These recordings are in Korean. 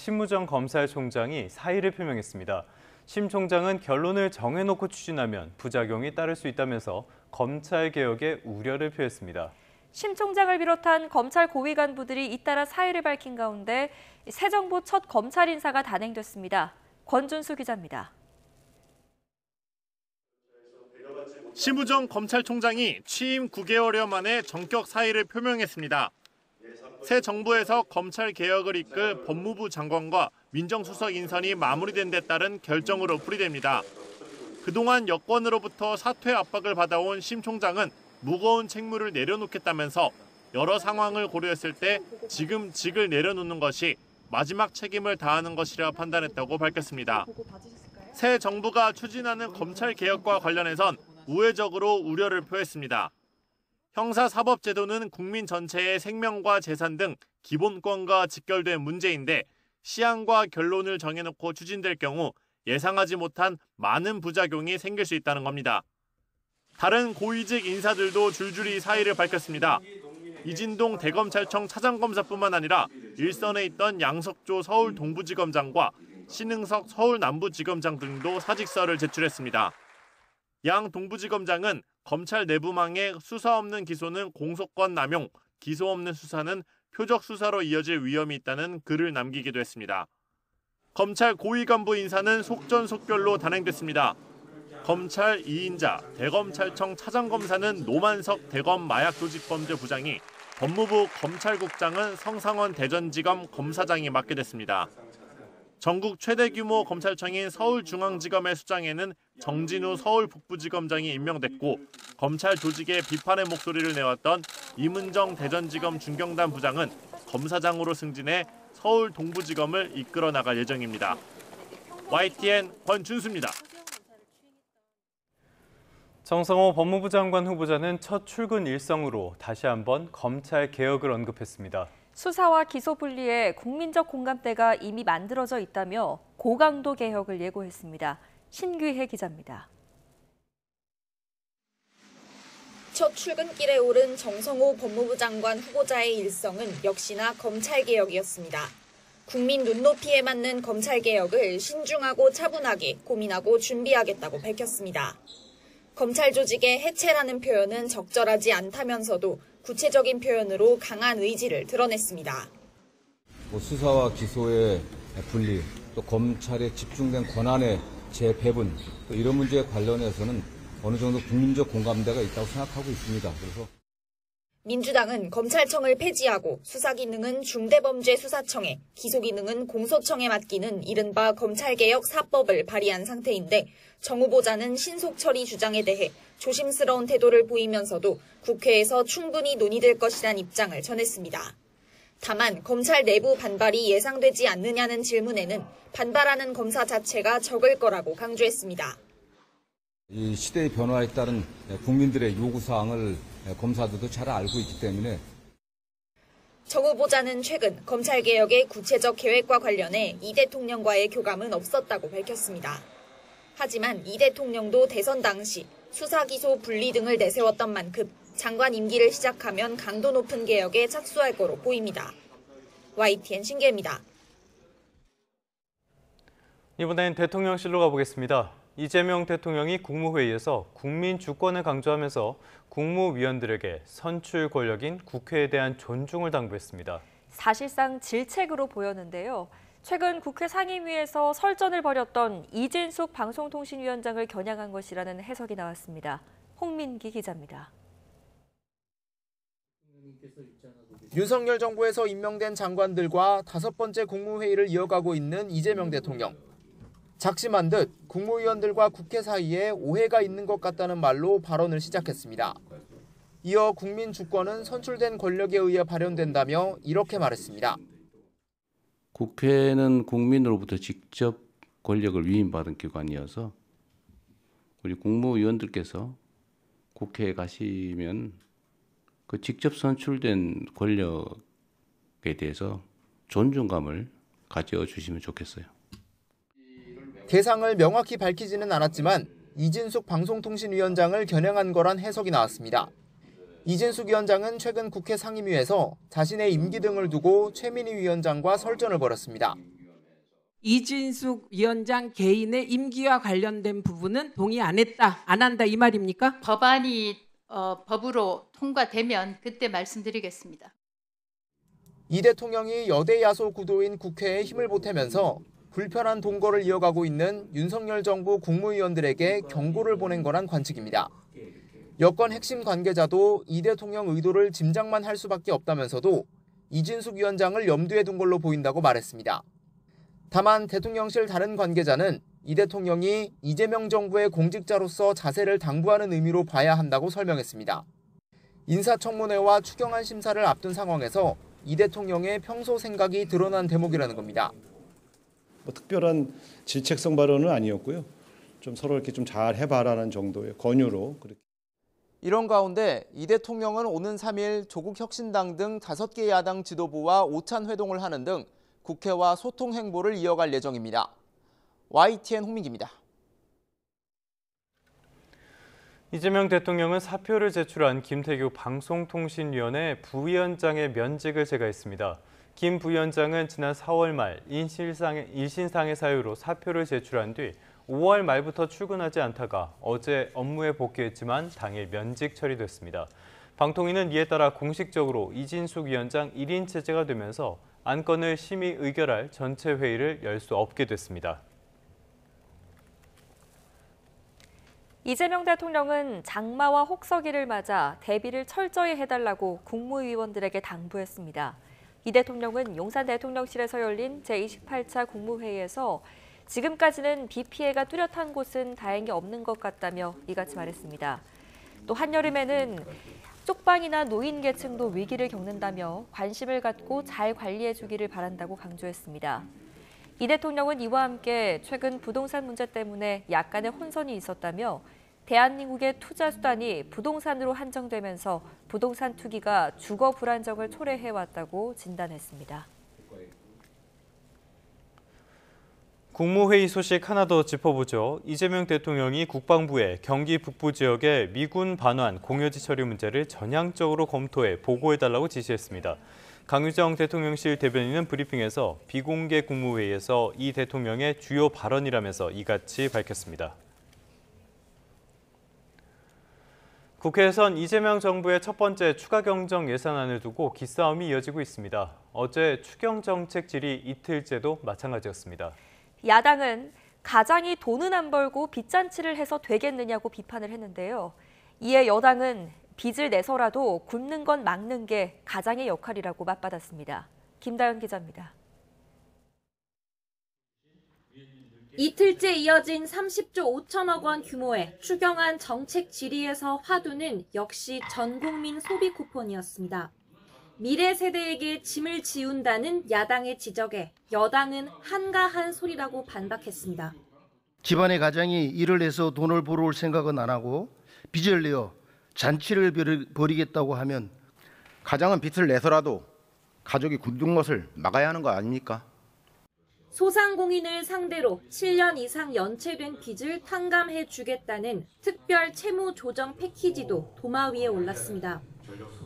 심우정 검찰총장이 사의를 표명했습니다. 심 총장은 결론을 정해놓고 추진하면 부작용이 따를 수 있다면서 검찰개혁에 우려를 표했습니다. 심 총장을 비롯한 검찰 고위 간부들이 잇따라 사의를 밝힌 가운데 새 정부 첫 검찰 인사가 단행됐습니다. 권준수 기자입니다. 심우정 검찰총장이 취임 9개월여 만에 전격 사의를 표명했습니다. 새 정부에서 검찰 개혁을 이끌 법무부 장관과 민정수석 인선이 마무리된 데 따른 결정으로 풀이됩니다. 그동안 여권으로부터 사퇴 압박을 받아온 심 총장은 무거운 책무를 내려놓겠다면서 여러 상황을 고려했을 때 지금 직을 내려놓는 것이 마지막 책임을 다하는 것이라 판단했다고 밝혔습니다. 새 정부가 추진하는 검찰 개혁과 관련해선 우회적으로 우려를 표했습니다. 형사사법제도는 국민 전체의 생명과 재산 등 기본권과 직결된 문제인데 시한과 결론을 정해놓고 추진될 경우 예상하지 못한 많은 부작용이 생길 수 있다는 겁니다. 다른 고위직 인사들도 줄줄이 사의를 밝혔습니다. 이진동 대검찰청 차장검사뿐만 아니라 일선에 있던 양석조 서울 동부지검장과 신흥석 서울 남부지검장 등도 사직서를 제출했습니다. 양 동부지검장은 검찰 내부망에 수사 없는 기소는 공소권 남용, 기소 없는 수사는 표적 수사로 이어질 위험이 있다는 글을 남기기도 했습니다. 검찰 고위 간부 인사는 속전속결로 단행됐습니다. 검찰 2인자 대검찰청 차장검사는 노만석 대검 마약조직범죄부장이, 법무부 검찰국장은 성상원 대전지검 검사장이 맡게 됐습니다. 전국 최대 규모 검찰청인 서울중앙지검의 수장에는 정진우 서울북부지검장이 임명됐고, 검찰 조직에 비판의 목소리를 내왔던 이문정 대전지검 중경단 부장은 검사장으로 승진해 서울 동부지검을 이끌어 나갈 예정입니다. YTN 권준수입니다. 정성호 법무부 장관 후보자는 첫 출근 일성으로 다시 한번 검찰 개혁을 언급했습니다. 수사와 기소 분리에 국민적 공감대가 이미 만들어져 있다며 고강도 개혁을 예고했습니다. 신규혜 기자입니다. 첫 출근길에 오른 정성호 법무부 장관 후보자의 일성은 역시나 검찰개혁이었습니다. 국민 눈높이에 맞는 검찰개혁을 신중하고 차분하게 고민하고 준비하겠다고 밝혔습니다. 검찰 조직의 해체라는 표현은 적절하지 않다면서도 구체적인 표현으로 강한 의지를 드러냈습니다. 수사와 기소의 분리, 또 검찰에 집중된 권한의 재배분, 또 이런 문제에 관련해서는 어느 정도 국민적 공감대가 있다고 생각하고 있습니다. 그래서 민주당은 검찰청을 폐지하고 수사 기능은 중대범죄수사청에, 기소 기능은 공소청에 맡기는 이른바 검찰개혁 4법을 발의한 상태인데, 정 후보자는 신속 처리 주장에 대해 조심스러운 태도를 보이면서도 국회에서 충분히 논의될 것이란 입장을 전했습니다. 다만 검찰 내부 반발이 예상되지 않느냐는 질문에는 반발하는 검사 자체가 적을 거라고 강조했습니다. 이 시대의 변화에 따른 국민들의 요구사항을 검사들도 잘 알고 있기 때문에 정 후보자는 최근 검찰개혁의 구체적 계획과 관련해 이 대통령과의 교감은 없었다고 밝혔습니다. 하지만 이 대통령도 대선 당시 수사, 기소, 분리 등을 내세웠던 만큼 장관 임기를 시작하면 강도 높은 개혁에 착수할 거로 보입니다. YTN 신기혜입니다. 이번엔 대통령실로 가보겠습니다. 이재명 대통령이 국무회의에서 국민 주권을 강조하면서 국무위원들에게 선출 권력인 국회에 대한 존중을 당부했습니다. 사실상 질책으로 보였는데요. 최근 국회 상임위에서 설전을 벌였던 이진숙 방송통신위원장을 겨냥한 것이라는 해석이 나왔습니다. 홍민기 기자입니다. 윤석열 정부에서 임명된 장관들과 5번째 국무회의를 이어가고 있는 이재명 대통령. 작심한 듯 국무위원들과 국회 사이에 오해가 있는 것 같다는 말로 발언을 시작했습니다. 이어 국민 주권은 선출된 권력에 의해 발현된다며 이렇게 말했습니다. 국회는 국민으로부터 직접 권력을 위임받은 기관이어서 우리 국무위원들께서 국회에 가시면 그 직접 선출된 권력에 대해서 존중감을 가져주시면 좋겠어요. 대상을 명확히 밝히지는 않았지만 이진숙 방송통신위원장을 겨냥한 거란 해석이 나왔습니다. 이진숙 위원장은 최근 국회 상임위에서 자신의 임기 등을 두고 최민희 위원장과 설전을 벌였습니다. 이진숙 위원장 개인의 임기와 관련된 부분은 동의 안 한다 이 말입니까? 법안이 법으로 통과되면 그때 말씀드리겠습니다. 이 대통령이 여대 야소 구도인 국회에 힘을 보태면서 불편한 동거를 이어가고 있는 윤석열 정부 국무위원들에게 경고를 보낸 거란 관측입니다. 여권 핵심 관계자도 이 대통령 의도를 짐작만 할 수밖에 없다면서도 이진숙 위원장을 염두에 둔 걸로 보인다고 말했습니다. 다만 대통령실 다른 관계자는 이 대통령이 이재명 정부의 공직자로서 자세를 당부하는 의미로 봐야 한다고 설명했습니다. 인사청문회와 추경안 심사를 앞둔 상황에서 이 대통령의 평소 생각이 드러난 대목이라는 겁니다. 특별한 질책성 발언은 아니었고요. 좀 서로 이렇게 좀 잘 해봐라는 정도의 권유로 그렇게. 이런 가운데 이 대통령은 오는 3일 조국혁신당 등 5개 야당 지도부와 오찬 회동을 하는 등 국회와 소통 행보를 이어갈 예정입니다. YTN 홍민기입니다. 이재명 대통령은 사표를 제출한 김태규 방송통신위원회 부위원장의 면직을 제거했습니다. 김 부위원장은 지난 4월 말 일신상의 사유로 사표를 제출한 뒤 5월 말부터 출근하지 않다가 어제 업무에 복귀했지만 당일 면직 처리됐습니다. 방통위는 이에 따라 공식적으로 이진숙 위원장 1인 체제가 되면서 안건을 심의 의결할 전체 회의를 열 수 없게 됐습니다. 이재명 대통령은 장마와 혹서기를 맞아 대비를 철저히 해달라고 국무위원들에게 당부했습니다. 이 대통령은 용산 대통령실에서 열린 제28차 국무회의에서 지금까지는 비 피해가 뚜렷한 곳은 다행히 없는 것 같다며 이같이 말했습니다. 또 한여름에는 쪽방이나 노인 계층도 위기를 겪는다며 관심을 갖고 잘 관리해 주기를 바란다고 강조했습니다. 이 대통령은 이와 함께 최근 부동산 문제 때문에 약간의 혼선이 있었다며 대한민국의 투자 수단이 부동산으로 한정되면서 부동산 투기가 주거 불안정을 초래해왔다고 진단했습니다. 국무회의 소식 하나 더 짚어보죠. 이재명 대통령이 국방부에 경기 북부 지역의 미군 반환 공여지 처리 문제를 전향적으로 검토해 보고해달라고 지시했습니다. 강유정 대통령실 대변인은 브리핑에서 비공개 국무회의에서 이 대통령의 주요 발언이라면서 이같이 밝혔습니다. 국회에선 이재명 정부의 첫 번째 추가 경정 예산안을 두고 기싸움이 이어지고 있습니다. 어제 추경 정책 질의 이틀째도 마찬가지였습니다. 야당은 가장이 돈은 안 벌고 빚잔치를 해서 되겠느냐고 비판을 했는데요. 이에 여당은 빚을 내서라도 굶는 건 막는 게 가장의 역할이라고 맞받았습니다. 김다연 기자입니다. 이틀째 이어진 30조 5천억 원 규모의 추경안 정책 질의에서 화두는 역시 전 국민 소비 쿠폰이었습니다. 미래 세대에게 짐을 지운다는 야당의 지적에 여당은 한가한 소리라고 반박했습니다. 집안의 가장이 일을 해서 돈을 벌어올 생각은 안 하고 빚을 내어 잔치를 벌이겠다고 하면 가장은 빚을 내서라도 가족이 굶는 것을 막아야 하는 거 아닙니까? 소상공인을 상대로 7년 이상 연체된 빚을 탕감해 주겠다는 특별 채무 조정 패키지도 도마 위에 올랐습니다.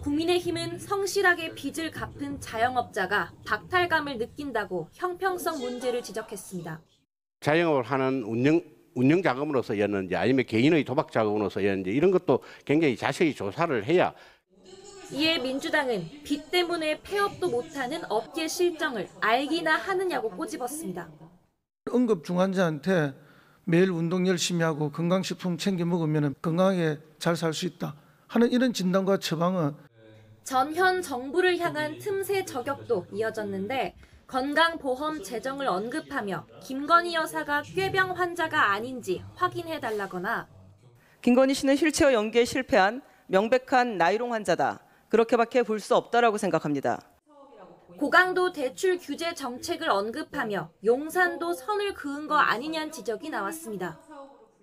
국민의힘은 성실하게 빚을 갚은 자영업자가 박탈감을 느낀다고 형평성 문제를 지적했습니다. 자영업을 하는 운영 자금으로서였는지 아니면 개인의 도박 자금으로서였는지 이런 것도 굉장히 자세히 조사를 해야. 이에 민주당은 빚 때문에 폐업도 못하는 업계 실정을 알기나 하느냐고 꼬집었습니다. 응급중환자한테 매일 운동 열심히 하고 건강식품 챙겨 먹으면 건강하게 잘 살 수 있다 하는 이런 진단과 처방은 전현 정부를 향한 틈새 저격도 이어졌는데 건강보험 재정을 언급하며 김건희 여사가 꾀병 환자가 아닌지 확인해달라거나 김건희 씨는 휠체어 연계에 실패한 명백한 나이롱 환자다. 그렇게밖에 볼 수 없다라고 생각합니다. 고강도 대출 규제 정책을 언급하며 용산도 선을 그은 거 아니냐는 지적이 나왔습니다.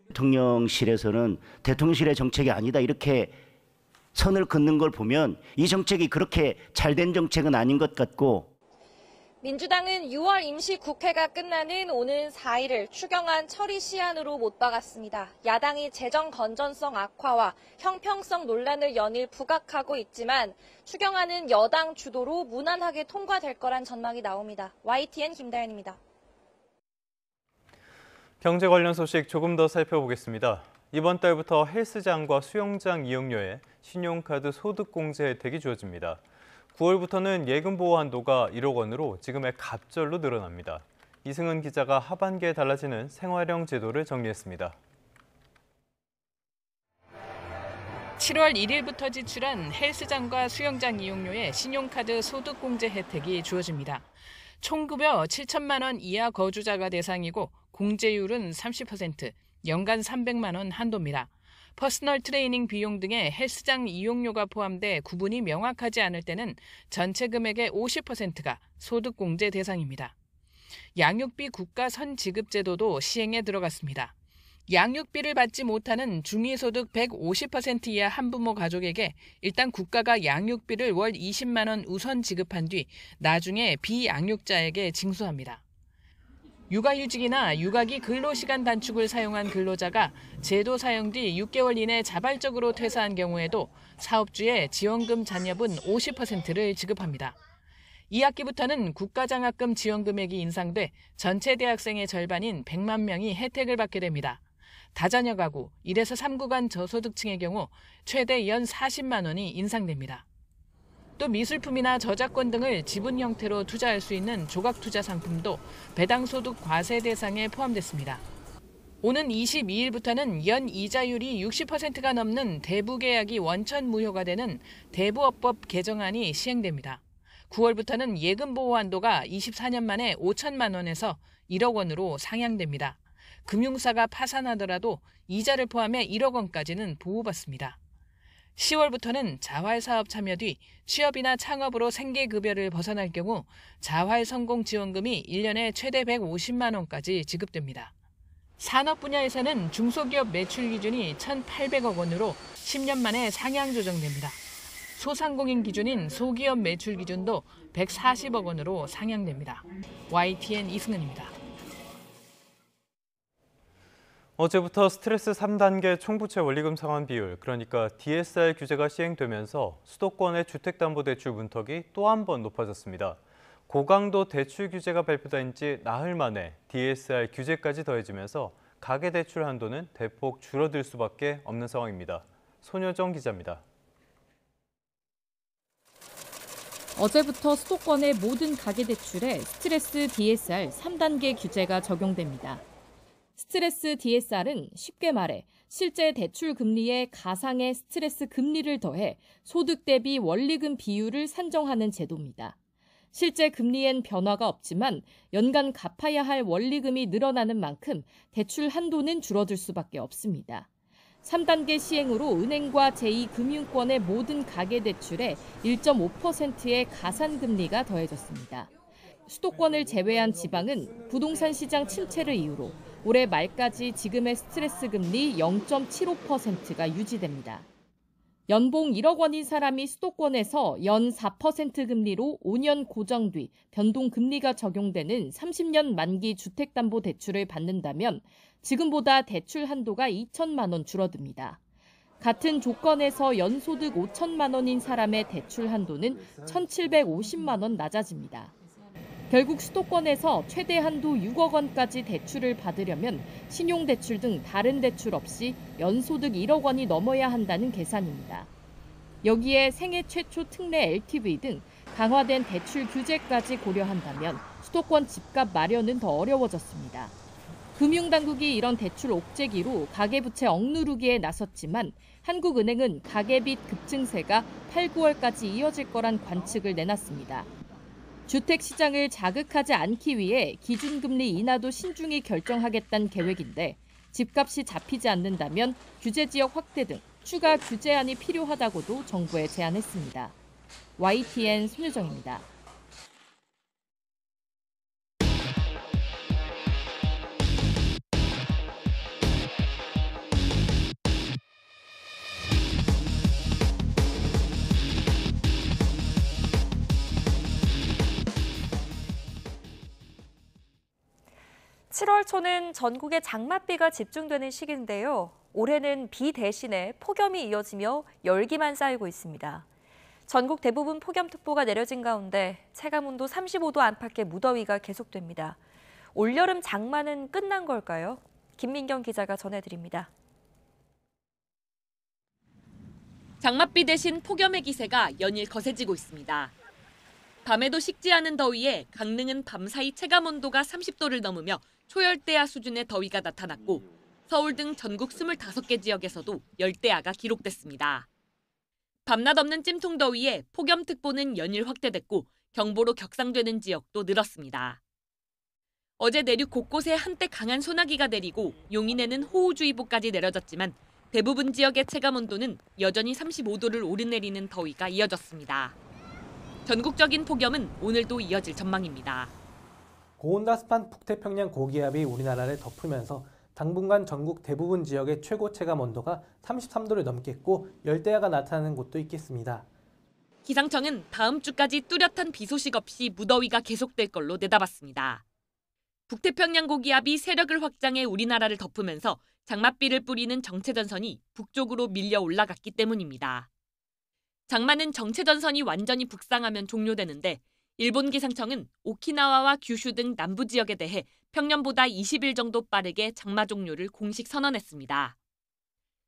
대통령실에서는 대통령실의 정책이 아니다 이렇게 선을 긋는 걸 보면 이 정책이 그렇게 잘된 정책은 아닌 것 같고. 민주당은 6월 임시국회가 끝나는 오는 4일을 추경안 처리 시한으로 못 박았습니다. 야당이 재정 건전성 악화와 형평성 논란을 연일 부각하고 있지만 추경안은 여당 주도로 무난하게 통과될 거란 전망이 나옵니다. YTN 김다연입니다. 경제 관련 소식 조금 더 살펴보겠습니다. 이번 달부터 헬스장과 수영장 이용료에 신용카드 소득공제 혜택이 주어집니다. 9월부터는 예금 보호 한도가 1억 원으로 지금의 갑절로 늘어납니다. 이승은 기자가 하반기에 달라지는 생활형 제도를 정리했습니다. 7월 1일부터 지출한 헬스장과 수영장 이용료에 신용카드 소득공제 혜택이 주어집니다. 총급여 7천만 원 이하 거주자가 대상이고 공제율은 30%, 연간 300만 원 한도입니다. 퍼스널 트레이닝 비용 등의 헬스장 이용료가 포함돼 구분이 명확하지 않을 때는 전체 금액의 50%가 소득공제 대상입니다. 양육비 국가 선지급 제도도 시행에 들어갔습니다. 양육비를 받지 못하는 중위소득 150% 이하 한부모 가족에게 일단 국가가 양육비를 월 20만 원 우선 지급한 뒤 나중에 비양육자에게 징수합니다. 육아휴직이나 육아기 근로시간 단축을 사용한 근로자가 제도 사용 뒤 6개월 이내 자발적으로 퇴사한 경우에도 사업주의 지원금 잔여분 50%를 지급합니다. 2학기부터는 국가장학금 지원금액이 인상돼 전체 대학생의 절반인 100만 명이 혜택을 받게 됩니다. 다자녀 가구 1에서 3구 저소득층의 경우 최대 연 40만 원이 인상됩니다. 또 미술품이나 저작권 등을 지분 형태로 투자할 수 있는 조각투자 상품도 배당소득 과세 대상에 포함됐습니다. 오는 22일부터는 연 이자율이 60%가 넘는 대부계약이 원천 무효가 되는 대부업법 개정안이 시행됩니다. 9월부터는 예금 보호 한도가 24년 만에 5천만 원에서 1억 원으로 상향됩니다. 금융사가 파산하더라도 이자를 포함해 1억 원까지는 보호받습니다. 10월부터는 자활사업 참여 뒤 취업이나 창업으로 생계급여를 벗어날 경우 자활성공지원금이 1년에 최대 150만 원까지 지급됩니다. 산업 분야에서는 중소기업 매출 기준이 1,800억 원으로 10년 만에 상향 조정됩니다. 소상공인 기준인 소기업 매출 기준도 140억 원으로 상향됩니다. YTN 이승은입니다. 어제부터 스트레스 3단계 총부채 원리금 상환 비율, 그러니까 DSR 규제가 시행되면서 수도권의 주택담보대출 문턱이 또 한 번 높아졌습니다. 고강도 대출 규제가 발표된 지 나흘 만에 DSR 규제까지 더해지면서 가계대출 한도는 대폭 줄어들 수밖에 없는 상황입니다. 손효정 기자입니다. 어제부터 수도권의 모든 가계대출에 스트레스 DSR 3단계 규제가 적용됩니다. 스트레스 DSR은 쉽게 말해 실제 대출 금리에 가상의 스트레스 금리를 더해 소득 대비 원리금 비율을 산정하는 제도입니다. 실제 금리엔 변화가 없지만 연간 갚아야 할 원리금이 늘어나는 만큼 대출 한도는 줄어들 수밖에 없습니다. 3단계 시행으로 은행과 제2금융권의 모든 가계대출에 1.5%의 가산금리가 더해졌습니다. 수도권을 제외한 지방은 부동산 시장 침체를 이유로 올해 말까지 지금의 스트레스 금리 0.75%가 유지됩니다. 연봉 1억 원인 사람이 수도권에서 연 4% 금리로 5년 고정 뒤 변동금리가 적용되는 30년 만기 주택담보대출을 받는다면 지금보다 대출 한도가 2천만 원 줄어듭니다. 같은 조건에서 연소득 5천만 원인 사람의 대출 한도는 1,750만 원 낮아집니다. 결국 수도권에서 최대 한도 6억 원까지 대출을 받으려면 신용대출 등 다른 대출 없이 연소득 1억 원이 넘어야 한다는 계산입니다. 여기에 생애 최초 특례 LTV 등 강화된 대출 규제까지 고려한다면 수도권 집값 마련은 더 어려워졌습니다. 금융당국이 이런 대출 옥죄기로 가계부채 억누르기에 나섰지만 한국은행은 가계빚 급증세가 8, 9월까지 이어질 거란 관측을 내놨습니다. 주택시장을 자극하지 않기 위해 기준금리 인하도 신중히 결정하겠다는 계획인데 집값이 잡히지 않는다면 규제지역 확대 등 추가 규제안이 필요하다고도 정부에 제안했습니다. YTN 손효정입니다. (7월) 초는 전국에 장맛비가 집중되는 시기인데요. 올해는 비 대신에 폭염이 이어지며 열기만 쌓이고 있습니다. 전국 대부분 폭염특보가 내려진 가운데 체감온도 35도 안팎의 무더위가 계속됩니다. 올여름 장마는 끝난 걸까요? 김민경 기자가 전해드립니다. 장맛비 대신 폭염의 기세가 연일 거세지고 있습니다. 밤에도 식지 않은 더위에 강릉은 밤사이 체감온도가 30도를 넘으며 초열대야 수준의 더위가 나타났고 서울 등 전국 25개 지역에서도 열대야가 기록됐습니다. 밤낮 없는 찜통 더위에 폭염특보는 연일 확대됐고 경보로 격상되는 지역도 늘었습니다. 어제 내륙 곳곳에 한때 강한 소나기가 내리고 용인에는 호우주의보까지 내려졌지만 대부분 지역의 체감온도는 여전히 35도를 오르내리는 더위가 이어졌습니다. 전국적인 폭염은 오늘도 이어질 전망입니다. 고온다습한 북태평양 고기압이 우리나라를 덮으면서 당분간 전국 대부분 지역의 최고 체감 온도가 33도를 넘겠고 열대야가 나타나는 곳도 있겠습니다. 기상청은 다음 주까지 뚜렷한 비 소식 없이 무더위가 계속될 걸로 내다봤습니다. 북태평양 고기압이 세력을 확장해 우리나라를 덮으면서 장맛비를 뿌리는 정체전선이 북쪽으로 밀려 올라갔기 때문입니다. 장마는 정체전선이 완전히 북상하면 종료되는데 일본 기상청은 오키나와와 규슈 등 남부 지역에 대해 평년보다 20일 정도 빠르게 장마 종료를 공식 선언했습니다.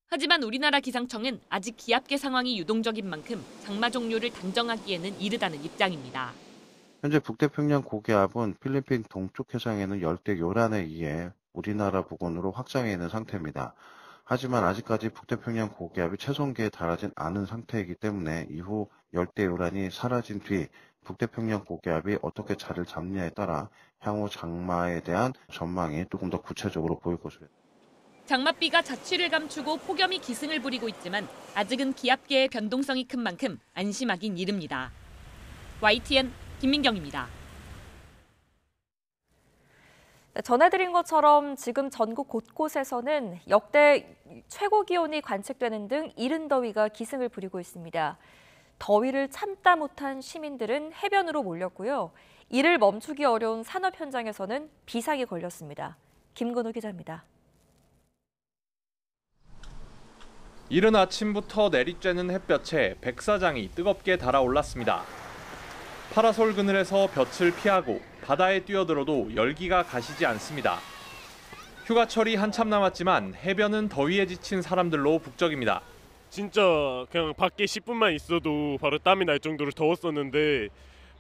하지만 우리나라 기상청은 아직 기압계 상황이 유동적인 만큼 장마 종료를 단정하기에는 이르다는 입장입니다. 현재 북태평양 고기압은 필리핀 동쪽 해상에는 열대 요란에 의해 우리나라 부근으로 확장해 있는 상태입니다. 하지만 아직까지 북태평양 고기압이 최성기에 달하진 않은 상태이기 때문에 이후 열대 요란이 사라진 뒤 북태평양 고기압이 어떻게 자리를 잡느냐에 따라 향후 장마에 대한 전망이 조금 더 구체적으로 보일 것으로. 장맛비가 자취를 감추고 폭염이 기승을 부리고 있지만 아직은 기압계의 변동성이 큰 만큼 안심하긴 이릅니다. YTN 김민경입니다. 전해드린 것처럼 지금 전국 곳곳에서는 역대 최고 기온이 관측되는 등 이른 더위가 기승을 부리고 있습니다. 더위를 참다 못한 시민들은 해변으로 몰렸고요. 이를 멈추기 어려운 산업 현장에서는 비상이 걸렸습니다. 김근우 기자입니다. 이른 아침부터 내리쬐는 햇볕에 백사장이 뜨겁게 달아올랐습니다. 파라솔 그늘에서 볕을 피하고 바다에 뛰어들어도 열기가 가시지 않습니다. 휴가철이 한참 남았지만 해변은 더위에 지친 사람들로 북적입니다. 진짜 그냥 밖에 10분만 있어도 바로 땀이 날 정도로 더웠었는데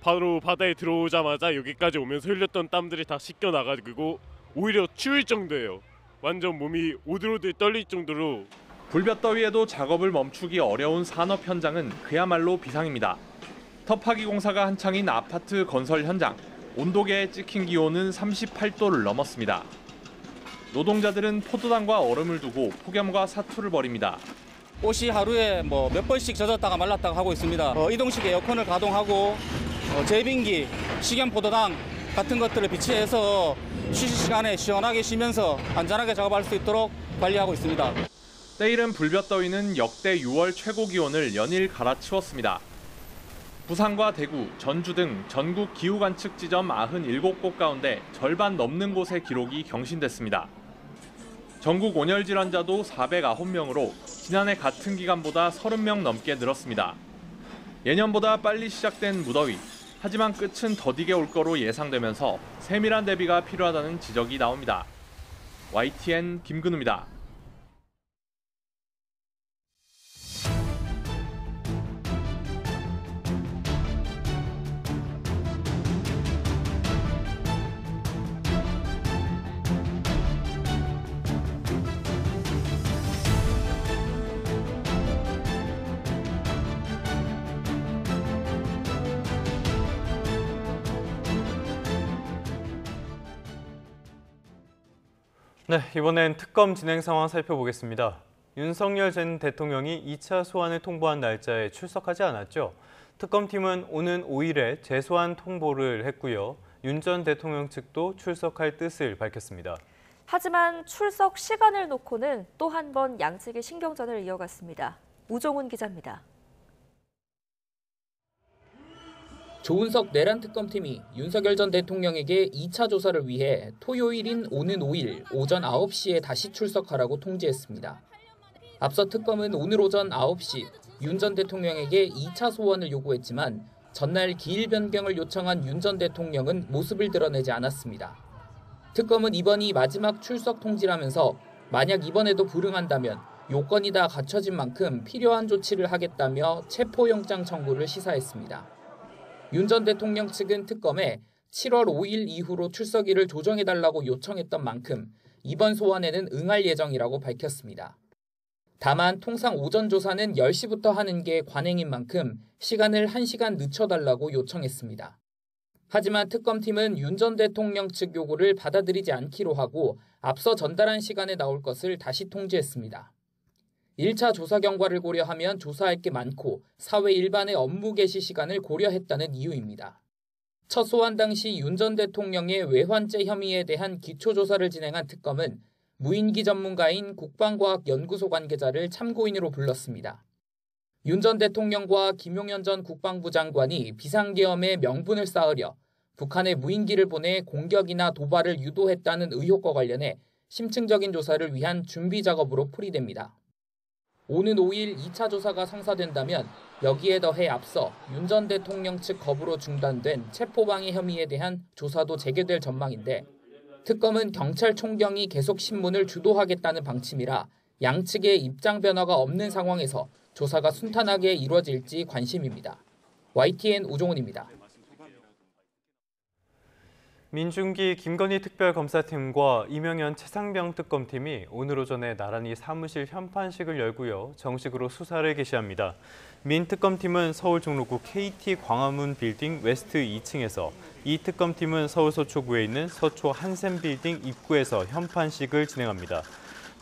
바로 바다에 들어오자마자 여기까지 오면서 흘렸던 땀들이 다 씻겨 나가지고 오히려 추울 정도예요. 완전 몸이 오들오들 떨릴 정도로. 불볕더위에도 작업을 멈추기 어려운 산업 현장은 그야말로 비상입니다. 터파기 공사가 한창인 아파트 건설 현장. 온도계에 찍힌 기온은 38도를 넘었습니다. 노동자들은 포도당과 얼음을 두고 폭염과 사투를 벌입니다. 옷이 하루에 몇 번씩 젖었다가 말랐다가 하고 있습니다. 이동식 에어컨을 가동하고 제빙기, 식염포도당 같은 것들을 비치해서 쉬실 시간에 시원하게 쉬면서 안전하게 작업할 수 있도록 관리하고 있습니다. 때이른 불볕더위는 역대 6월 최고 기온을 연일 갈아치웠습니다. 부산과 대구, 전주 등 전국 기후관측 지점 97곳 가운데 절반 넘는 곳의 기록이 경신됐습니다. 전국 온열 질환자도 409명으로 지난해 같은 기간보다 30명 넘게 늘었습니다. 예년보다 빨리 시작된 무더위, 하지만 끝은 더디게 올 거로 예상되면서 세밀한 대비가 필요하다는 지적이 나옵니다. YTN 김근우입니다. 네, 이번엔 특검 진행 상황 살펴보겠습니다. 윤석열 전 대통령이 2차 소환을 통보한 날짜에 출석하지 않았죠. 특검팀은 오는 5일에 재소환 통보를 했고요. 윤 전 대통령 측도 출석할 뜻을 밝혔습니다. 하지만 출석 시간을 놓고는 또 한 번 양측의 신경전을 이어갔습니다. 우종훈 기자입니다. 조은석 내란 특검팀이 윤석열 전 대통령에게 2차 조사를 위해 토요일인 오는 5일 오전 9시에 다시 출석하라고 통지했습니다. 앞서 특검은 오늘 오전 9시 윤 전 대통령에게 2차 소환을 요구했지만 전날 기일 변경을 요청한 윤 전 대통령은 모습을 드러내지 않았습니다. 특검은 이번이 마지막 출석 통지라면서 만약 이번에도 불응한다면 요건이 다 갖춰진 만큼 필요한 조치를 하겠다며 체포영장 청구를 시사했습니다. 윤 전 대통령 측은 특검에 7월 5일 이후로 출석일을 조정해달라고 요청했던 만큼 이번 소환에는 응할 예정이라고 밝혔습니다. 다만 통상 오전 조사는 10시부터 하는 게 관행인 만큼 시간을 1시간 늦춰달라고 요청했습니다. 하지만 특검팀은 윤 전 대통령 측 요구를 받아들이지 않기로 하고 앞서 전달한 시간에 나올 것을 다시 통지했습니다. 1차 조사 경과를 고려하면 조사할 게 많고 사회 일반의 업무 개시 시간을 고려했다는 이유입니다. 첫 소환 당시 윤 전 대통령의 외환죄 혐의에 대한 기초조사를 진행한 특검은 무인기 전문가인 국방과학연구소 관계자를 참고인으로 불렀습니다. 윤 전 대통령과 김용현 전 국방부 장관이 비상계엄의 명분을 쌓으려 북한에 무인기를 보내 공격이나 도발을 유도했다는 의혹과 관련해 심층적인 조사를 위한 준비 작업으로 풀이됩니다. 오는 5일 2차 조사가 성사된다면 여기에 더해 앞서 윤 전 대통령 측 거부로 중단된 체포방해 혐의에 대한 조사도 재개될 전망인데 특검은 경찰 총경이 계속 신문을 주도하겠다는 방침이라 양측의 입장 변화가 없는 상황에서 조사가 순탄하게 이루어질지 관심입니다. YTN 우종훈입니다. 민중기 김건희 특별검사팀과 이명현 최상병 특검팀이 오늘 오전에 나란히 사무실 현판식을 열고요. 정식으로 수사를 개시합니다. 민 특검팀은 서울 종로구 KT 광화문 빌딩 웨스트 2층에서, 이 특검팀은 서울 서초구에 있는 서초 한샘 빌딩 입구에서 현판식을 진행합니다.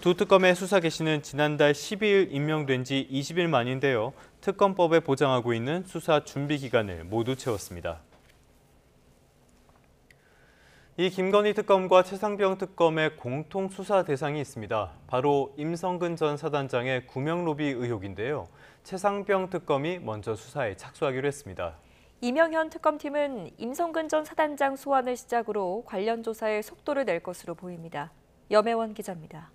두 특검의 수사 개시는 지난달 12일 임명된 지 20일 만인데요. 특검법에 보장하고 있는 수사 준비 기간을 모두 채웠습니다. 이 김건희 특검과 최상병 특검의 공통 수사 대상이 있습니다. 바로 임성근 전 사단장의 구명 로비 의혹인데요. 최상병 특검이 먼저 수사에 착수하기로 했습니다. 이명현 특검팀은 임성근 전 사단장 소환을 시작으로 관련 조사에 속도를 낼 것으로 보입니다. 염혜원 기자입니다.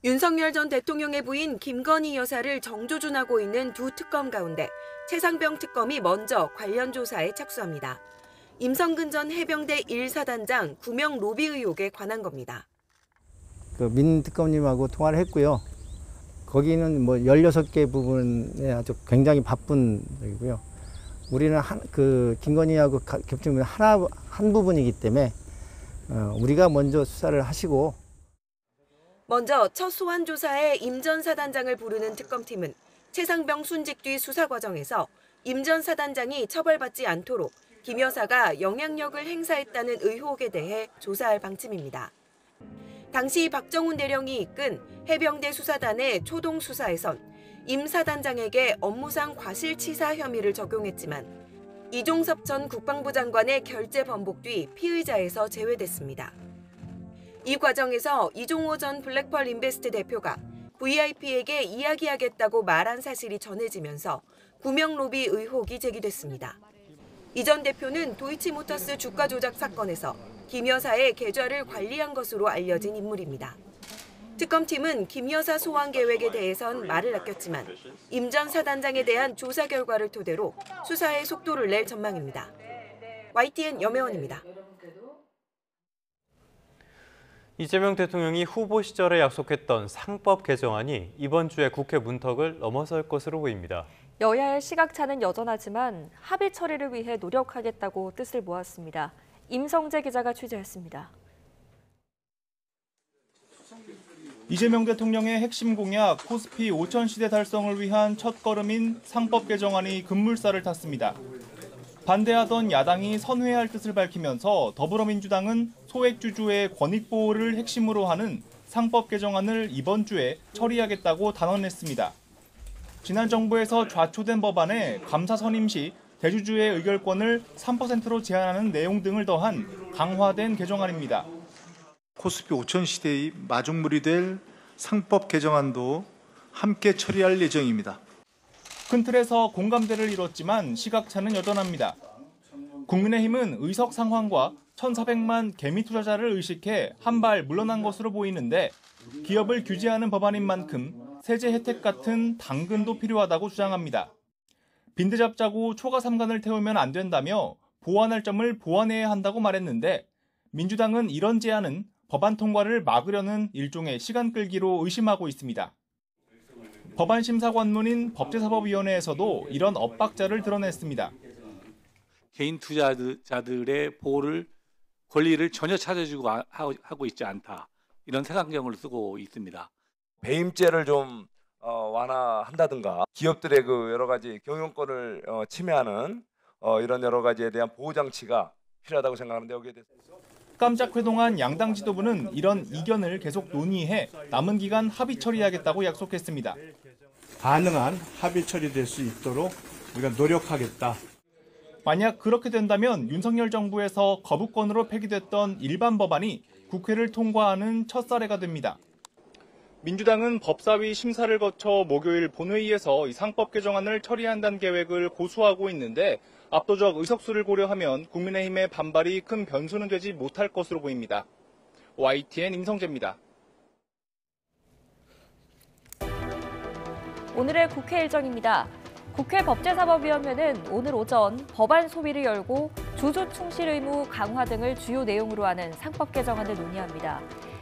윤석열 전 대통령의 부인 김건희 여사를 정조준하고 있는 두 특검 가운데 최상병 특검이 먼저 관련 조사에 착수합니다. 임성근 전 해병대 1사단장 구명 로비 의혹에 관한 겁니다. 민 특검님하고 통화를 했고요. 거기는 16개 부분에 아주 굉장히 바쁜 적이고요. 우리는 김건희하고 겹치면 한 부분이기 때문에 우리가 먼저 수사를 하시고. 먼저 첫 소환 조사에 임 전 사단장을 부르는 특검팀은 최상병 순직 뒤 수사 과정에서 임 전 사단장이 처벌받지 않도록 김 여사가 영향력을 행사했다는 의혹에 대해 조사할 방침입니다. 당시 박정훈 대령이 이끈 해병대 수사단의 초동 수사에선 임 사단장에게 업무상 과실치사 혐의를 적용했지만 이종섭 전 국방부 장관의 결재 번복 뒤 피의자에서 제외됐습니다. 이 과정에서 이종호 전 블랙펄 인베스트 대표가 VIP에게 이야기하겠다고 말한 사실이 전해지면서 구명 로비 의혹이 제기됐습니다. 이 전 대표는 도이치모터스 주가 조작 사건에서 김 여사의 계좌를 관리한 것으로 알려진 인물입니다. 특검팀은 김 여사 소환 계획에 대해선 말을 아꼈지만 임 전 사단장에 대한 조사 결과를 토대로 수사에 속도를 낼 전망입니다. YTN 염혜원입니다. 이재명 대통령이 후보 시절에 약속했던 상법 개정안이 이번 주에 국회 문턱을 넘어설 것으로 보입니다. 여야의 시각차는 여전하지만 합의 처리를 위해 노력하겠다고 뜻을 모았습니다. 임성재 기자가 취재했습니다. 이재명 대통령의 핵심 공약 코스피 5천 시대 달성을 위한 첫걸음인 상법 개정안이 급물살을 탔습니다. 반대하던 야당이 선회할 뜻을 밝히면서 더불어민주당은 소액주주의 권익보호를 핵심으로 하는 상법 개정안을 이번 주에 처리하겠다고 단언했습니다. 지난 정부에서 좌초된 법안에 감사 선임 시 대주주의 의결권을 3%로 제한하는 내용 등을 더한 강화된 개정안입니다. 코스피 5천 시대의 마중물이 될 상법 개정안도 함께 처리할 예정입니다. 큰 틀에서 공감대를 이뤘지만 시각차는 여전합니다. 국민의힘은 의석 상황과 1,400만 개미 투자자를 의식해 한 발 물러난 것으로 보이는데 기업을 규제하는 법안인 만큼 세제 혜택 같은 당근도 필요하다고 주장합니다. 빈대 잡자고 초과 삼간을 태우면 안 된다며 보완할 점을 보완해야 한다고 말했는데 민주당은 이런 제안은 법안 통과를 막으려는 일종의 시간 끌기로 의심하고 있습니다. 법안 심사관문인 법제사법위원회에서도 이런 엇박자를 드러냈습니다. 개인 투자자들의 권리를 전혀 찾아주고 하고 있지 않다. 이런 색안경을 쓰고 있습니다. 배임죄를 좀 완화한다든가 기업들의 그 여러 가지 경영권을 침해하는 이런 여러 가지에 대한 보호 장치가 필요하다고 생각하는데 여기에 대해서 깜짝 회동한 양당 지도부는 이런 이견을 계속 논의해 남은 기간 합의 처리하겠다고 약속했습니다. 가능한 합의 처리될 수 있도록 우리가 노력하겠다. 만약 그렇게 된다면 윤석열 정부에서 거부권으로 폐기됐던 일반 법안이 국회를 통과하는 첫 사례가 됩니다. 민주당은 법사위 심사를 거쳐 목요일 본회의에서 이 상법 개정안을 처리한다는 계획을 고수하고 있는데 압도적 의석수를 고려하면 국민의힘의 반발이 큰 변수는 되지 못할 것으로 보입니다. YTN 임성재입니다. 오늘의 국회 일정입니다. 국회 법제사법위원회는 오늘 오전 법안 소위를 열고 주주 충실 의무 강화 등을 주요 내용으로 하는 상법 개정안을 논의합니다.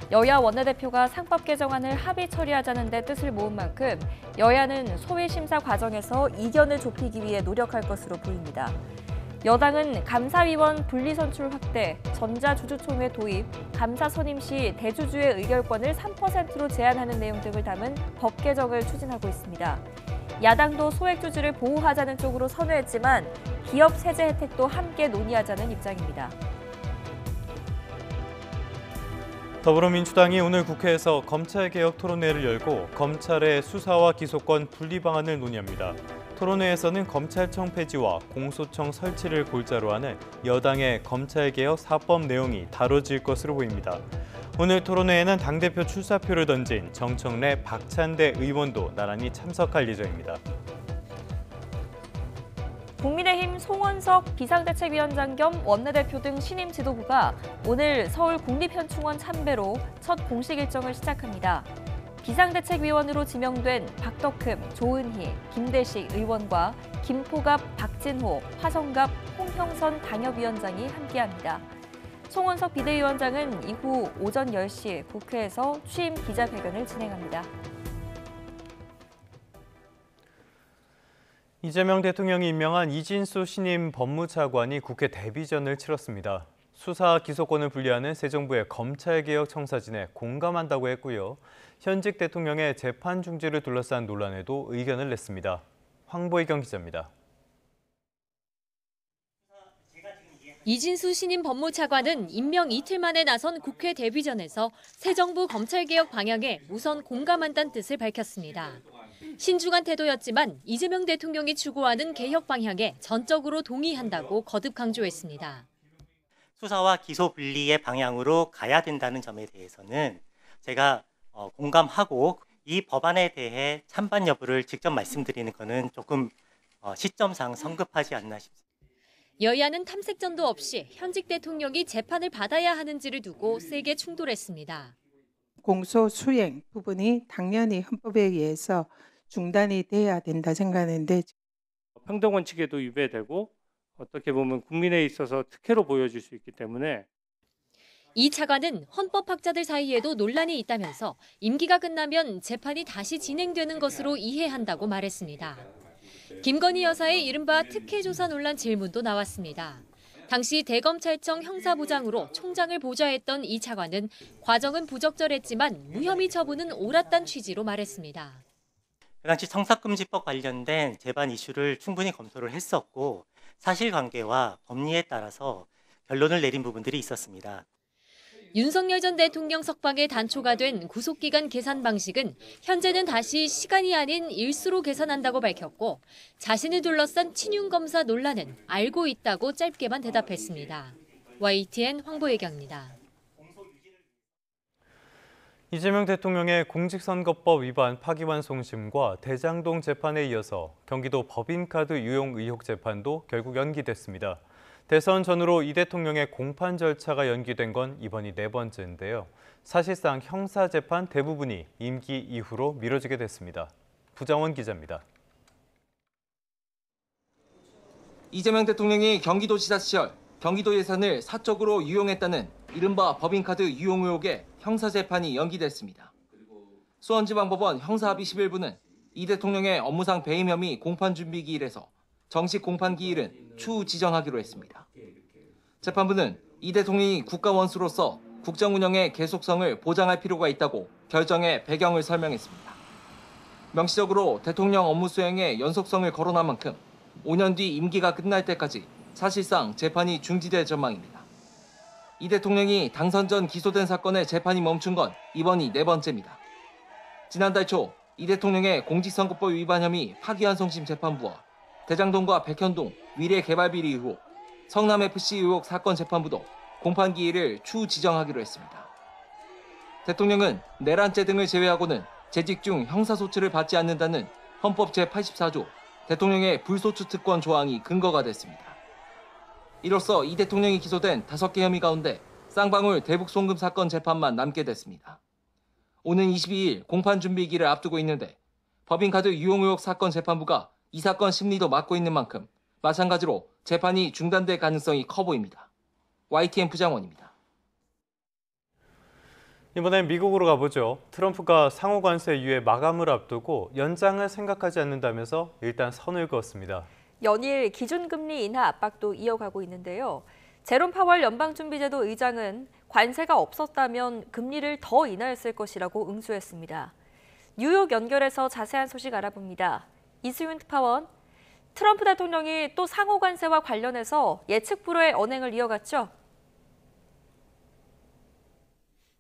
여야 원내대표가 상법 개정안을 합의 처리하자는 데 뜻을 모은 만큼 여야는 소위 심사 과정에서 이견을 좁히기 위해 노력할 것으로 보입니다. 여당은 감사위원 분리선출 확대, 전자주주총회 도입, 감사 선임 시 대주주의 의결권을 3%로 제한하는 내용 등을 담은 법 개정을 추진하고 있습니다. 야당도 소액주주를 보호하자는 쪽으로 선회했지만 기업 세제 혜택도 함께 논의하자는 입장입니다. 더불어민주당이 오늘 국회에서 검찰개혁 토론회를 열고 검찰의 수사와 기소권 분리 방안을 논의합니다. 토론회에서는 검찰청 폐지와 공소청 설치를 골자로 하는 여당의 검찰개혁 4법 내용이 다뤄질 것으로 보입니다. 오늘 토론회에는 당대표 출사표를 던진 정청래, 박찬대 의원도 나란히 참석할 예정입니다. 국민의힘 송원석 비상대책위원장 겸 원내대표 등 신임 지도부가 오늘 서울 국립현충원 참배로 첫 공식 일정을 시작합니다. 비상대책위원으로 지명된 박덕흠, 조은희, 김대식 의원과 김포갑 박진호, 화성갑 홍형선 당협위원장이 함께합니다. 송원석 비대위원장은 이후 오전 10시 국회에서 취임 기자회견을 진행합니다. 이재명 대통령이 임명한 이진수 신임 법무차관이 국회 데뷔전을 치렀습니다. 수사 기소권을 분리하는 새 정부의 검찰개혁 청사진에 공감한다고 했고요. 현직 대통령의 재판 중지를 둘러싼 논란에도 의견을 냈습니다. 황보이경 기자입니다. 이진수 신임 법무차관은 임명 이틀 만에 나선 국회 데뷔전에서 새 정부 검찰개혁 방향에 우선 공감한다는 뜻을 밝혔습니다. 신중한 태도였지만 이재명 대통령이 추구하는 개혁 방향에 전적으로 동의한다고 거듭 강조했습니다. 수사와 기소 분리의 방향으로 가야 된다는 점에 대해서는 제가 공감하고 이 법안에 대해 찬반 여부를 직접 말씀드리는 것은 조금 시점상 성급하지 않나 싶습니다. 여야는 탐색전도 없이 현직 대통령이 재판을 받아야 하는지를 두고 세게 충돌했습니다. 공소 수행 부분이 당연히 헌법에 의해서 중단이 돼야 된다 생각하는데 평등 원칙에도 위배되고 어떻게 보면 국민에 있어서 특혜로 보여질 수 있기 때문에 이 차관은 헌법학자들 사이에도 논란이 있다면서 임기가 끝나면 재판이 다시 진행되는 것으로 이해한다고 말했습니다. 김건희 여사의 이른바 특혜 조사 논란 질문도 나왔습니다. 당시 대검찰청 형사부장으로 총장을 보좌했던 이 차관은 과정은 부적절했지만 무혐의 처분은 옳았다는 취지로 말했습니다. 그 당시 청사금지법 관련된 재반 이슈를 충분히 검토를 했었고 사실관계와 법리에 따라서 결론을 내린 부분들이 있었습니다. 윤석열 전 대통령 석방에 단초가 된 구속기간 계산 방식은 현재는 다시 시간이 아닌 일수로 계산한다고 밝혔고 자신을 둘러싼 친윤검사 논란은 알고 있다고 짧게만 대답했습니다. YTN 황보혜경입니다. 이재명 대통령의 공직선거법 위반 파기환송심과 대장동 재판에 이어서 경기도 법인카드 유용 의혹 재판도 결국 연기됐습니다. 대선 전후로 이 대통령의 공판 절차가 연기된 건 이번이 4번째인데요. 사실상 형사재판 대부분이 임기 이후로 미뤄지게 됐습니다. 부장원 기자입니다. 이재명 대통령이 경기도지사 시절 경기도 예산을 사적으로 유용했다는 이른바 법인카드 유용 의혹의 형사재판이 연기됐습니다. 수원지방법원 형사합의 11부는 이 대통령의 업무상 배임 혐의 공판준비기일에서 정식 공판기일은 추후 지정하기로 했습니다. 재판부는 이 대통령이 국가원수로서 국정 운영의 계속성을 보장할 필요가 있다고 결정의 배경을 설명했습니다. 명시적으로 대통령 업무 수행에 연속성을 거론한 만큼 5년 뒤 임기가 끝날 때까지 사실상 재판이 중지될 전망입니다. 이 대통령이 당선 전 기소된 사건의 재판이 멈춘 건 이번이 4번째입니다. 지난달 초 이 대통령의 공직선거법 위반 혐의 파기환송심 재판부와 대장동과 백현동 위례개발비리 의혹, 성남FC 의혹 사건 재판부도 공판기일을 추후 지정하기로 했습니다. 대통령은 내란죄 등을 제외하고는 재직 중 형사소치를 받지 않는다는 헌법 제84조 대통령의 불소추 특권 조항이 근거가 됐습니다. 이로써 이 대통령이 기소된 5개 혐의 가운데 쌍방울 대북송금 사건 재판만 남게 됐습니다. 오는 22일 공판준비기를 앞두고 있는데 법인카드 유용 의혹 사건 재판부가 이 사건 심리도 맡고 있는 만큼 마찬가지로 재판이 중단될 가능성이 커 보입니다. YTN 부장원입니다. 이번엔 미국으로 가보죠. 트럼프가 상호 관세 유예 마감을 앞두고 연장을 생각하지 않는다면서 일단 선을 그었습니다. 연일 기준금리 인하 압박도 이어가고 있는데요. 제롬 파월 연방준비제도 의장은 관세가 없었다면 금리를 더 인하했을 것이라고 응수했습니다. 뉴욕 연결해서 자세한 소식 알아봅니다. 이수윤 특파원, 트럼프 대통령이 또 상호 관세와 관련해서 예측 불허의 언행을 이어갔죠?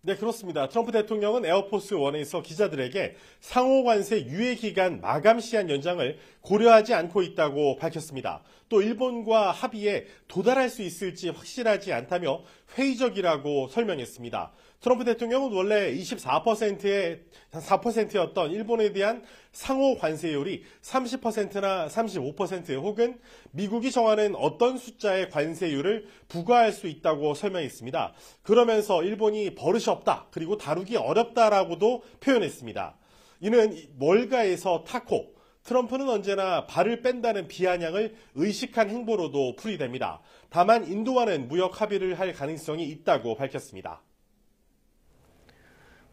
네, 그렇습니다. 트럼프 대통령은 에어포스 1에서 기자들에게 상호 관세 유예 기간 마감 시한 연장을 고려하지 않고 있다고 밝혔습니다. 또 일본과 합의에 도달할 수 있을지 확실하지 않다며 회의적이라고 설명했습니다. 트럼프 대통령은 원래 4%였던 일본에 대한 상호 관세율이 30%나 35% 혹은 미국이 정하는 어떤 숫자의 관세율을 부과할 수 있다고 설명했습니다. 그러면서 일본이 버릇이 없다, 그리고 다루기 어렵다라고도 표현했습니다. 이는 멀가에서 타코, 트럼프는 언제나 발을 뺀다는 비아냥을 의식한 행보로도 풀이됩니다. 다만 인도와는 무역 합의를 할 가능성이 있다고 밝혔습니다.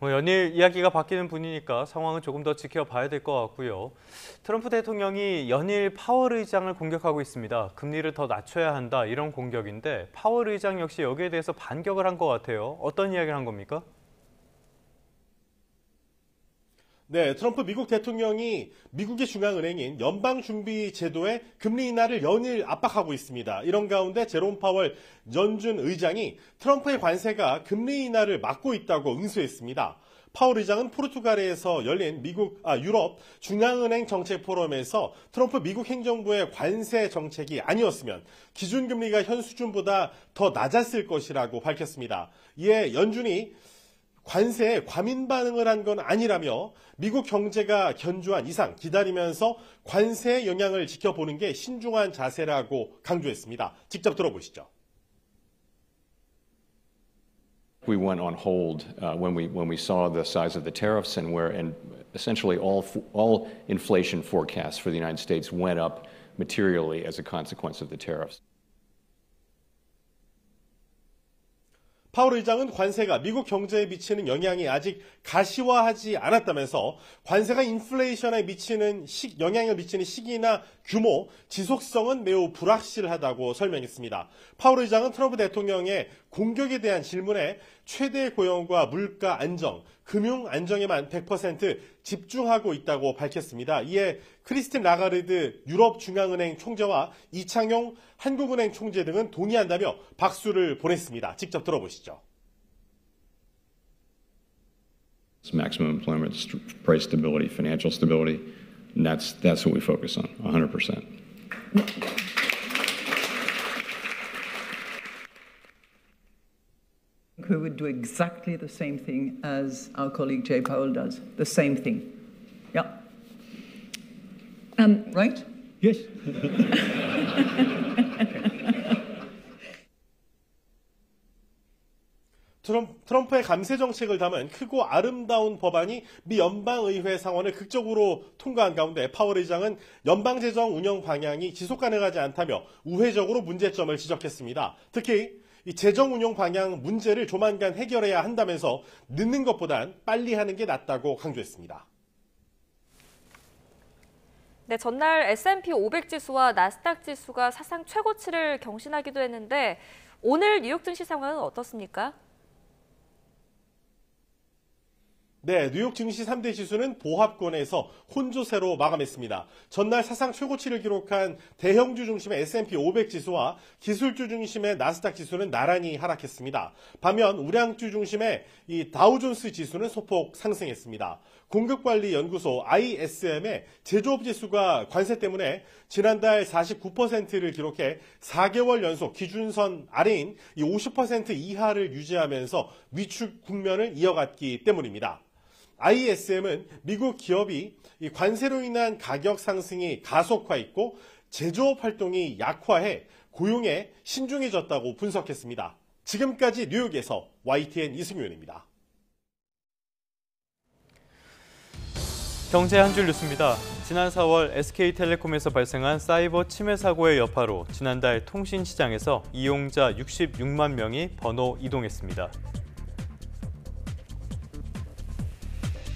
연일 이야기가 바뀌는 분위기니까 상황은 조금 더 지켜봐야 될 것 같고요. 트럼프 대통령이 연일 파월 의장을 공격하고 있습니다. 금리를 더 낮춰야 한다, 이런 공격인데 파월 의장 역시 여기에 대해서 반격을 한 것 같아요. 어떤 이야기를 한 겁니까? 네, 트럼프 미국 대통령이 미국의 중앙은행인 연방준비제도의 금리 인하를 연일 압박하고 있습니다. 이런 가운데 제롬 파월 연준 의장이 트럼프의 관세가 금리 인하를 막고 있다고 응수했습니다. 파월 의장은 포르투갈에서 열린 유럽 중앙은행 정책 포럼에서 트럼프 미국 행정부의 관세 정책이 아니었으면 기준금리가 현 수준보다 더 낮았을 것이라고 밝혔습니다. 이에 연준이 관세에 과민 반응을 한 건 아니라며 미국 경제가 견조한 이상 기다리면서 관세의 영향을 지켜보는 게 신중한 자세라고 강조했습니다. 직접 들어보시죠. We went on hold when we saw the size of the tariffs and essentially all inflation forecasts for the United States went up materially as a consequence of the tariffs. 파월 의장은 관세가 미국 경제에 미치는 영향이 아직 가시화하지 않았다면서 관세가 인플레이션에 영향을 미치는 시기나 규모, 지속성은 매우 불확실하다고 설명했습니다. 파월 의장은 트럼프 대통령의 공격에 대한 질문에 최대 고용과 물가 안정, 금융 안정에만 100% 집중하고 있다고 밝혔습니다. 이에 크리스틴 라가르드 유럽 중앙은행 총재와 이창용 한국은행 총재 등은 동의한다며 박수를 보냈습니다. 직접 들어보시죠. Maximum employment, price stability, financial stability, and that's what we focus on, 100%. We would do exactly the same thing as our colleague Jay Powell does. The same thing. Yeah. Right? Yes. 트럼프의 감세 정책을 담은 크고 아름다운 법안이 미 연방의회 상원을 극적으로 통과한 가운데 파월 의장은 연방재정 운영 방향이 지속 가능하지 않다며 우회적으로 문제점을 지적했습니다. 특히 이 재정 운용 방향 문제를 조만간 해결해야 한다면서 늦는 것보단 빨리 하는 게 낫다고 강조했습니다. 네, 전날 S&P 500 지수와 나스닥 지수가 사상 최고치를 경신하기도 했는데 오늘 뉴욕 증시 상황은 어떻습니까? 네, 뉴욕 증시 3대 지수는 보합권에서 혼조세로 마감했습니다. 전날 사상 최고치를 기록한 대형주 중심의 S&P 500 지수와 기술주 중심의 나스닥 지수는 나란히 하락했습니다. 반면 우량주 중심의 이 다우존스 지수는 소폭 상승했습니다. 공급관리연구소 ISM의 제조업 지수가 관세 때문에 지난달 49%를 기록해 4개월 연속 기준선 아래인 이 50% 이하를 유지하면서 위축 국면을 이어갔기 때문입니다. ISM은 미국 기업이 이 관세로 인한 가격 상승이 가속화했고 제조업 활동이 약화해 고용에 신중해졌다고 분석했습니다. 지금까지 뉴욕에서 YTN 이승윤입니다. 경제 한 줄 뉴스입니다. 지난 4월 SK텔레콤에서 발생한 사이버 침해 사고의 여파로 지난달 통신시장에서 이용자 66만 명이 번호 이동했습니다.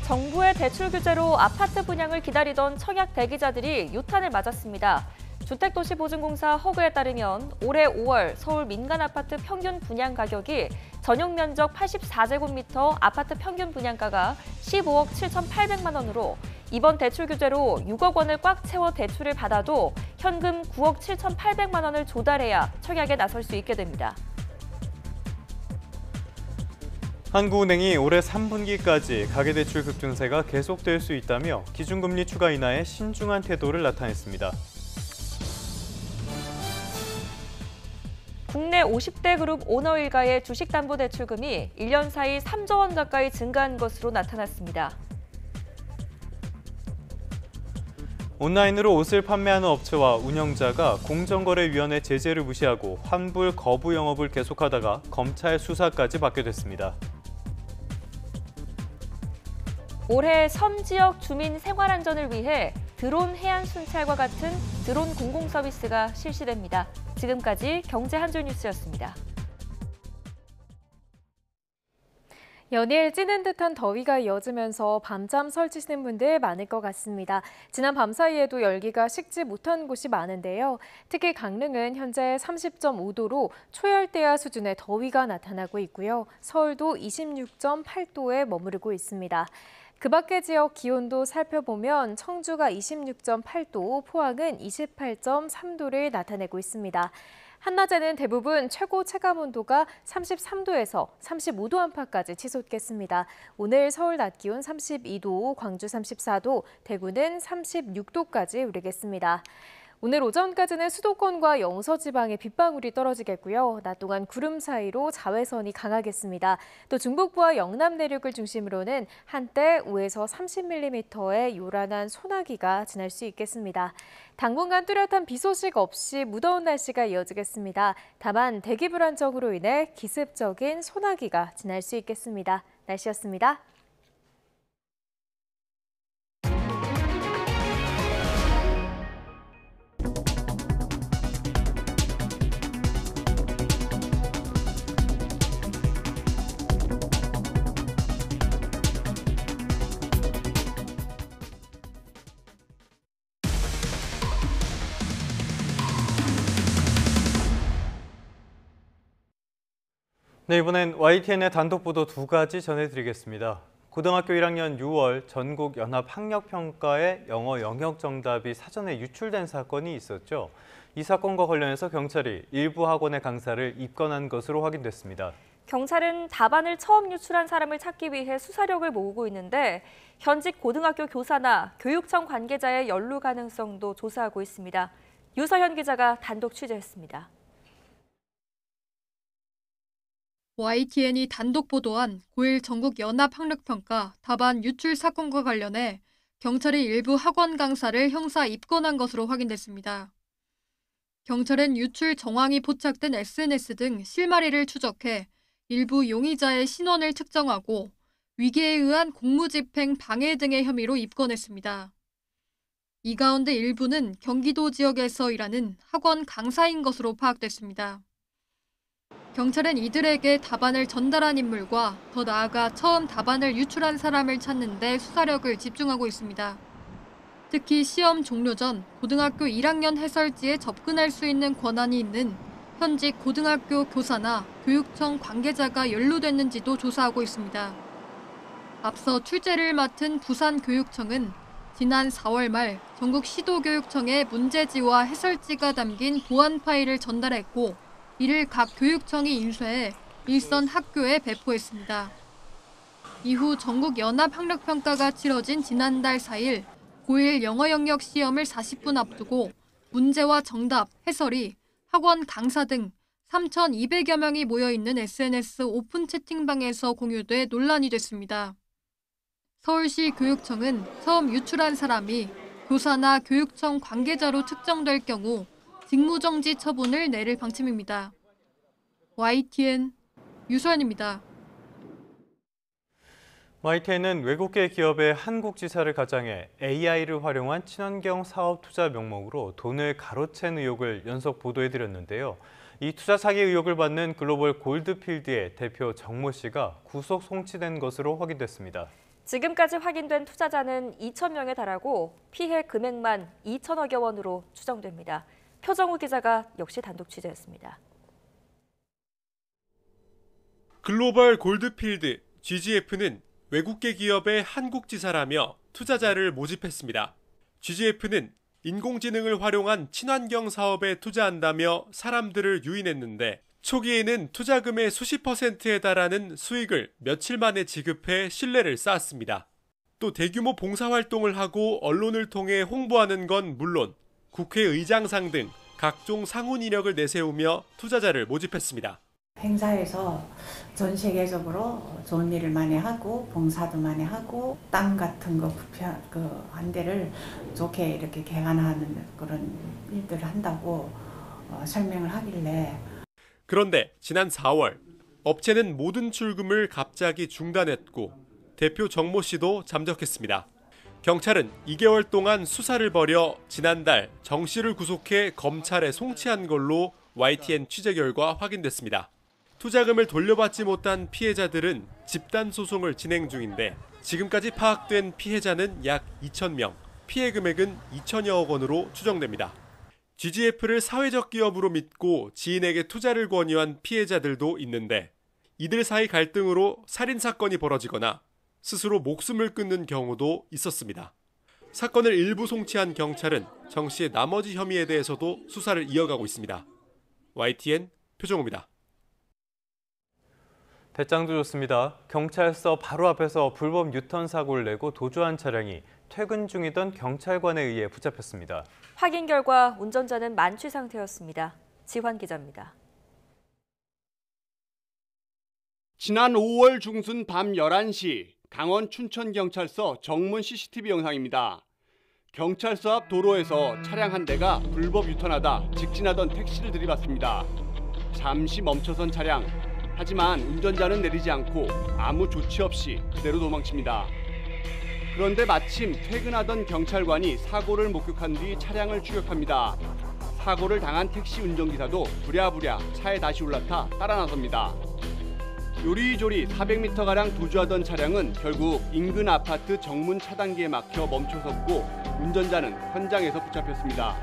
정부의 대출 규제로 아파트 분양을 기다리던 청약 대기자들이 유탄을 맞았습니다. 주택도시보증공사 허그에 따르면 올해 5월 서울 민간아파트 평균 분양 가격이 전용 면적 84제곱미터 아파트 평균 분양가가 15억 7,800만 원으로 이번 대출 규제로 6억 원을 꽉 채워 대출을 받아도 현금 9억 7,800만 원을 조달해야 청약에 나설 수 있게 됩니다. 한국은행이 올해 3분기까지 가계대출 급증세가 계속될 수 있다며 기준금리 추가 인하에 신중한 태도를 나타냈습니다. 국내 50대 그룹 오너 일가의 주식담보대출금이 1년 사이 3조 원 가까이 증가한 것으로 나타났습니다. 온라인으로 옷을 판매하는 업체와 운영자가 공정거래위원회 제재를 무시하고 환불 거부 영업을 계속하다가 검찰 수사까지 받게 됐습니다. 올해 섬 지역 주민 생활 안전을 위해 드론 해안 순찰과 같은 드론 공공 서비스가 실시됩니다. 지금까지 경제 한 줄 뉴스였습니다. 연일 찌는 듯한 더위가 이어지면서 밤잠 설치시는 분들 많을 것 같습니다. 지난 밤 사이에도 열기가 식지 못한 곳이 많은데요. 특히 강릉은 현재 30.5도로 초열대야 수준의 더위가 나타나고 있고요. 서울도 26.8도에 머무르고 있습니다. 그 밖의 지역 기온도 살펴보면 청주가 26.8도, 포항은 28.3도를 나타내고 있습니다. 한낮에는 대부분 최고 체감온도가 33도에서 35도 안팎까지 치솟겠습니다. 오늘 서울 낮 기온 32도, 광주 34도, 대구는 36도까지 오르겠습니다. 오늘 오전까지는 수도권과 영서지방에 빗방울이 떨어지겠고요. 낮 동안 구름 사이로 자외선이 강하겠습니다. 또 중북부와 영남 내륙을 중심으로는 한때 5에서 30mm의 요란한 소나기가 지날 수 있겠습니다. 당분간 뚜렷한 비 소식 없이 무더운 날씨가 이어지겠습니다. 다만 대기 불안정으로 인해 기습적인 소나기가 지날 수 있겠습니다. 날씨였습니다. 네, 이번엔 YTN의 단독 보도 두 가지 전해드리겠습니다. 고등학교 1학년 6월 전국 연합 학력평가에 영어 영역 정답이 사전에 유출된 사건이 있었죠. 이 사건과 관련해서 경찰이 일부 학원의 강사를 입건한 것으로 확인됐습니다. 경찰은 답안을 처음 유출한 사람을 찾기 위해 수사력을 모으고 있는데 현직 고등학교 교사나 교육청 관계자의 연루 가능성도 조사하고 있습니다. 유서현 기자가 단독 취재했습니다. YTN이 단독 보도한 고1 전국 연합학력평가 답안 유출 사건과 관련해 경찰이 일부 학원 강사를 형사 입건한 것으로 확인됐습니다. 경찰은 유출 정황이 포착된 SNS 등 실마리를 추적해 일부 용의자의 신원을 특정하고 위계에 의한 공무집행 방해 등의 혐의로 입건했습니다. 이 가운데 일부는 경기도 지역에서 일하는 학원 강사인 것으로 파악됐습니다. 경찰은 이들에게 답안을 전달한 인물과 더 나아가 처음 답안을 유출한 사람을 찾는 데 수사력을 집중하고 있습니다. 특히 시험 종료 전 고등학교 1학년 해설지에 접근할 수 있는 권한이 있는 현직 고등학교 교사나 교육청 관계자가 연루됐는지도 조사하고 있습니다. 앞서 출제를 맡은 부산교육청은 지난 4월 말 전국 시도교육청에 문제지와 해설지가 담긴 보안 파일을 전달했고 이를 각 교육청이 인쇄해 일선 학교에 배포했습니다. 이후 전국 연합학력평가가 치러진 지난달 4일 고1 영어 영역 시험을 40분 앞두고 문제와 정답, 해설이 학원 강사 등 3,200여 명이 모여있는 SNS 오픈 채팅방에서 공유돼 논란이 됐습니다. 서울시 교육청은 처음 유출한 사람이 교사나 교육청 관계자로 특정될 경우 직무정지 처분을 내릴 방침입니다. YTN 유소연입니다. YTN은 외국계 기업의 한국 지사를 가장해 AI를 활용한 친환경 사업 투자 명목으로 돈을 가로챈 의혹을 연속 보도해드렸는데요. 이 투자 사기 의혹을 받는 글로벌 골드필드의 대표 정모 씨가 구속 송치된 것으로 확인됐습니다. 지금까지 확인된 투자자는 2,000명에 달하고 피해 금액만 2천억여 원으로 추정됩니다. 표정우 기자가 역시 단독 취재했습니다. 글로벌 골드필드 GGF는 외국계 기업의 한국 지사라며 투자자를 모집했습니다. GGF는 인공지능을 활용한 친환경 사업에 투자한다며 사람들을 유인했는데 초기에는 투자금의 수십 %에 달하는 수익을 며칠 만에 지급해 신뢰를 쌓았습니다. 또 대규모 봉사활동을 하고 언론을 통해 홍보하는 건 물론 국회의장상 등 각종 상훈 이력을 내세우며 투자자를 모집했습니다. 행사에서 전 세계적으로 좋은 일을 많이 하고 봉사도 많이 하고 땅 같은 거 한 데를 좋게 이렇게 개간하는 그런 일들을 한다고 설명을 하길래 그런데 지난 4월 업체는 모든 출금을 갑자기 중단했고 대표 정모 씨도 잠적했습니다. 경찰은 2개월 동안 수사를 벌여 지난달 정 씨를 구속해 검찰에 송치한 걸로 YTN 취재 결과 확인됐습니다. 투자금을 돌려받지 못한 피해자들은 집단 소송을 진행 중인데 지금까지 파악된 피해자는 약 2,000명, 피해 금액은 2천여억 원으로 추정됩니다. GGF를 사회적 기업으로 믿고 지인에게 투자를 권유한 피해자들도 있는데 이들 사이 갈등으로 살인사건이 벌어지거나 스스로 목숨을 끊는 경우도 있었습니다. 사건을 일부 송치한 경찰은 정 씨의 나머지 혐의에 대해서도 수사를 이어가고 있습니다. YTN 표정우입니다. 대장도 좋습니다. 경찰서 바로 앞에서 불법 유턴 사고를 내고 도주한 차량이 퇴근 중이던 경찰관에 의해 붙잡혔습니다. 확인 결과 운전자는 만취 상태였습니다. 지환 기자입니다. 지난 5월 중순 밤 11시 강원 춘천경찰서 정문 CCTV 영상입니다. 경찰서 앞 도로에서 차량 한 대가 불법 유턴하다 직진하던 택시를 들이받습니다. 잠시 멈춰선 차량. 하지만 운전자는 내리지 않고 아무 조치 없이 그대로 도망칩니다. 그런데 마침 퇴근하던 경찰관이 사고를 목격한 뒤 차량을 추격합니다. 사고를 당한 택시 운전기사도 부랴부랴 차에 다시 올라타 따라 나섭니다. 요리조리 400m가량 도주하던 차량은 결국 인근 아파트 정문 차단기에 막혀 멈춰섰고 운전자는 현장에서 붙잡혔습니다.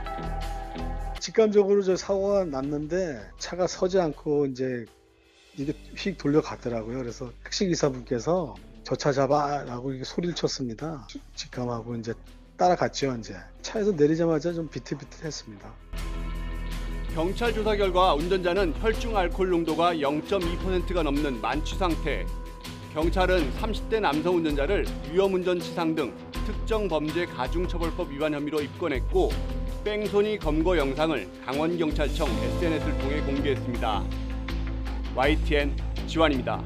직감적으로 저 사고가 났는데 차가 서지 않고 이제 이게 휙 돌려가더라고요. 그래서 택시 기사분께서 저 차 잡아라고 소리를 쳤습니다. 직감하고 이제 따라갔죠. 이제 차에서 내리자마자 좀 비틀비틀했습니다. 경찰 조사 결과 운전자는 혈중 알코올 농도가 0.2%가 넘는 만취 상태. 경찰은 30대 남성 운전자를 위험운전치상 등 특정범죄 가중처벌법 위반 혐의로 입건했고 뺑소니 검거 영상을 강원경찰청 SNS를 통해 공개했습니다. YTN 지환입니다.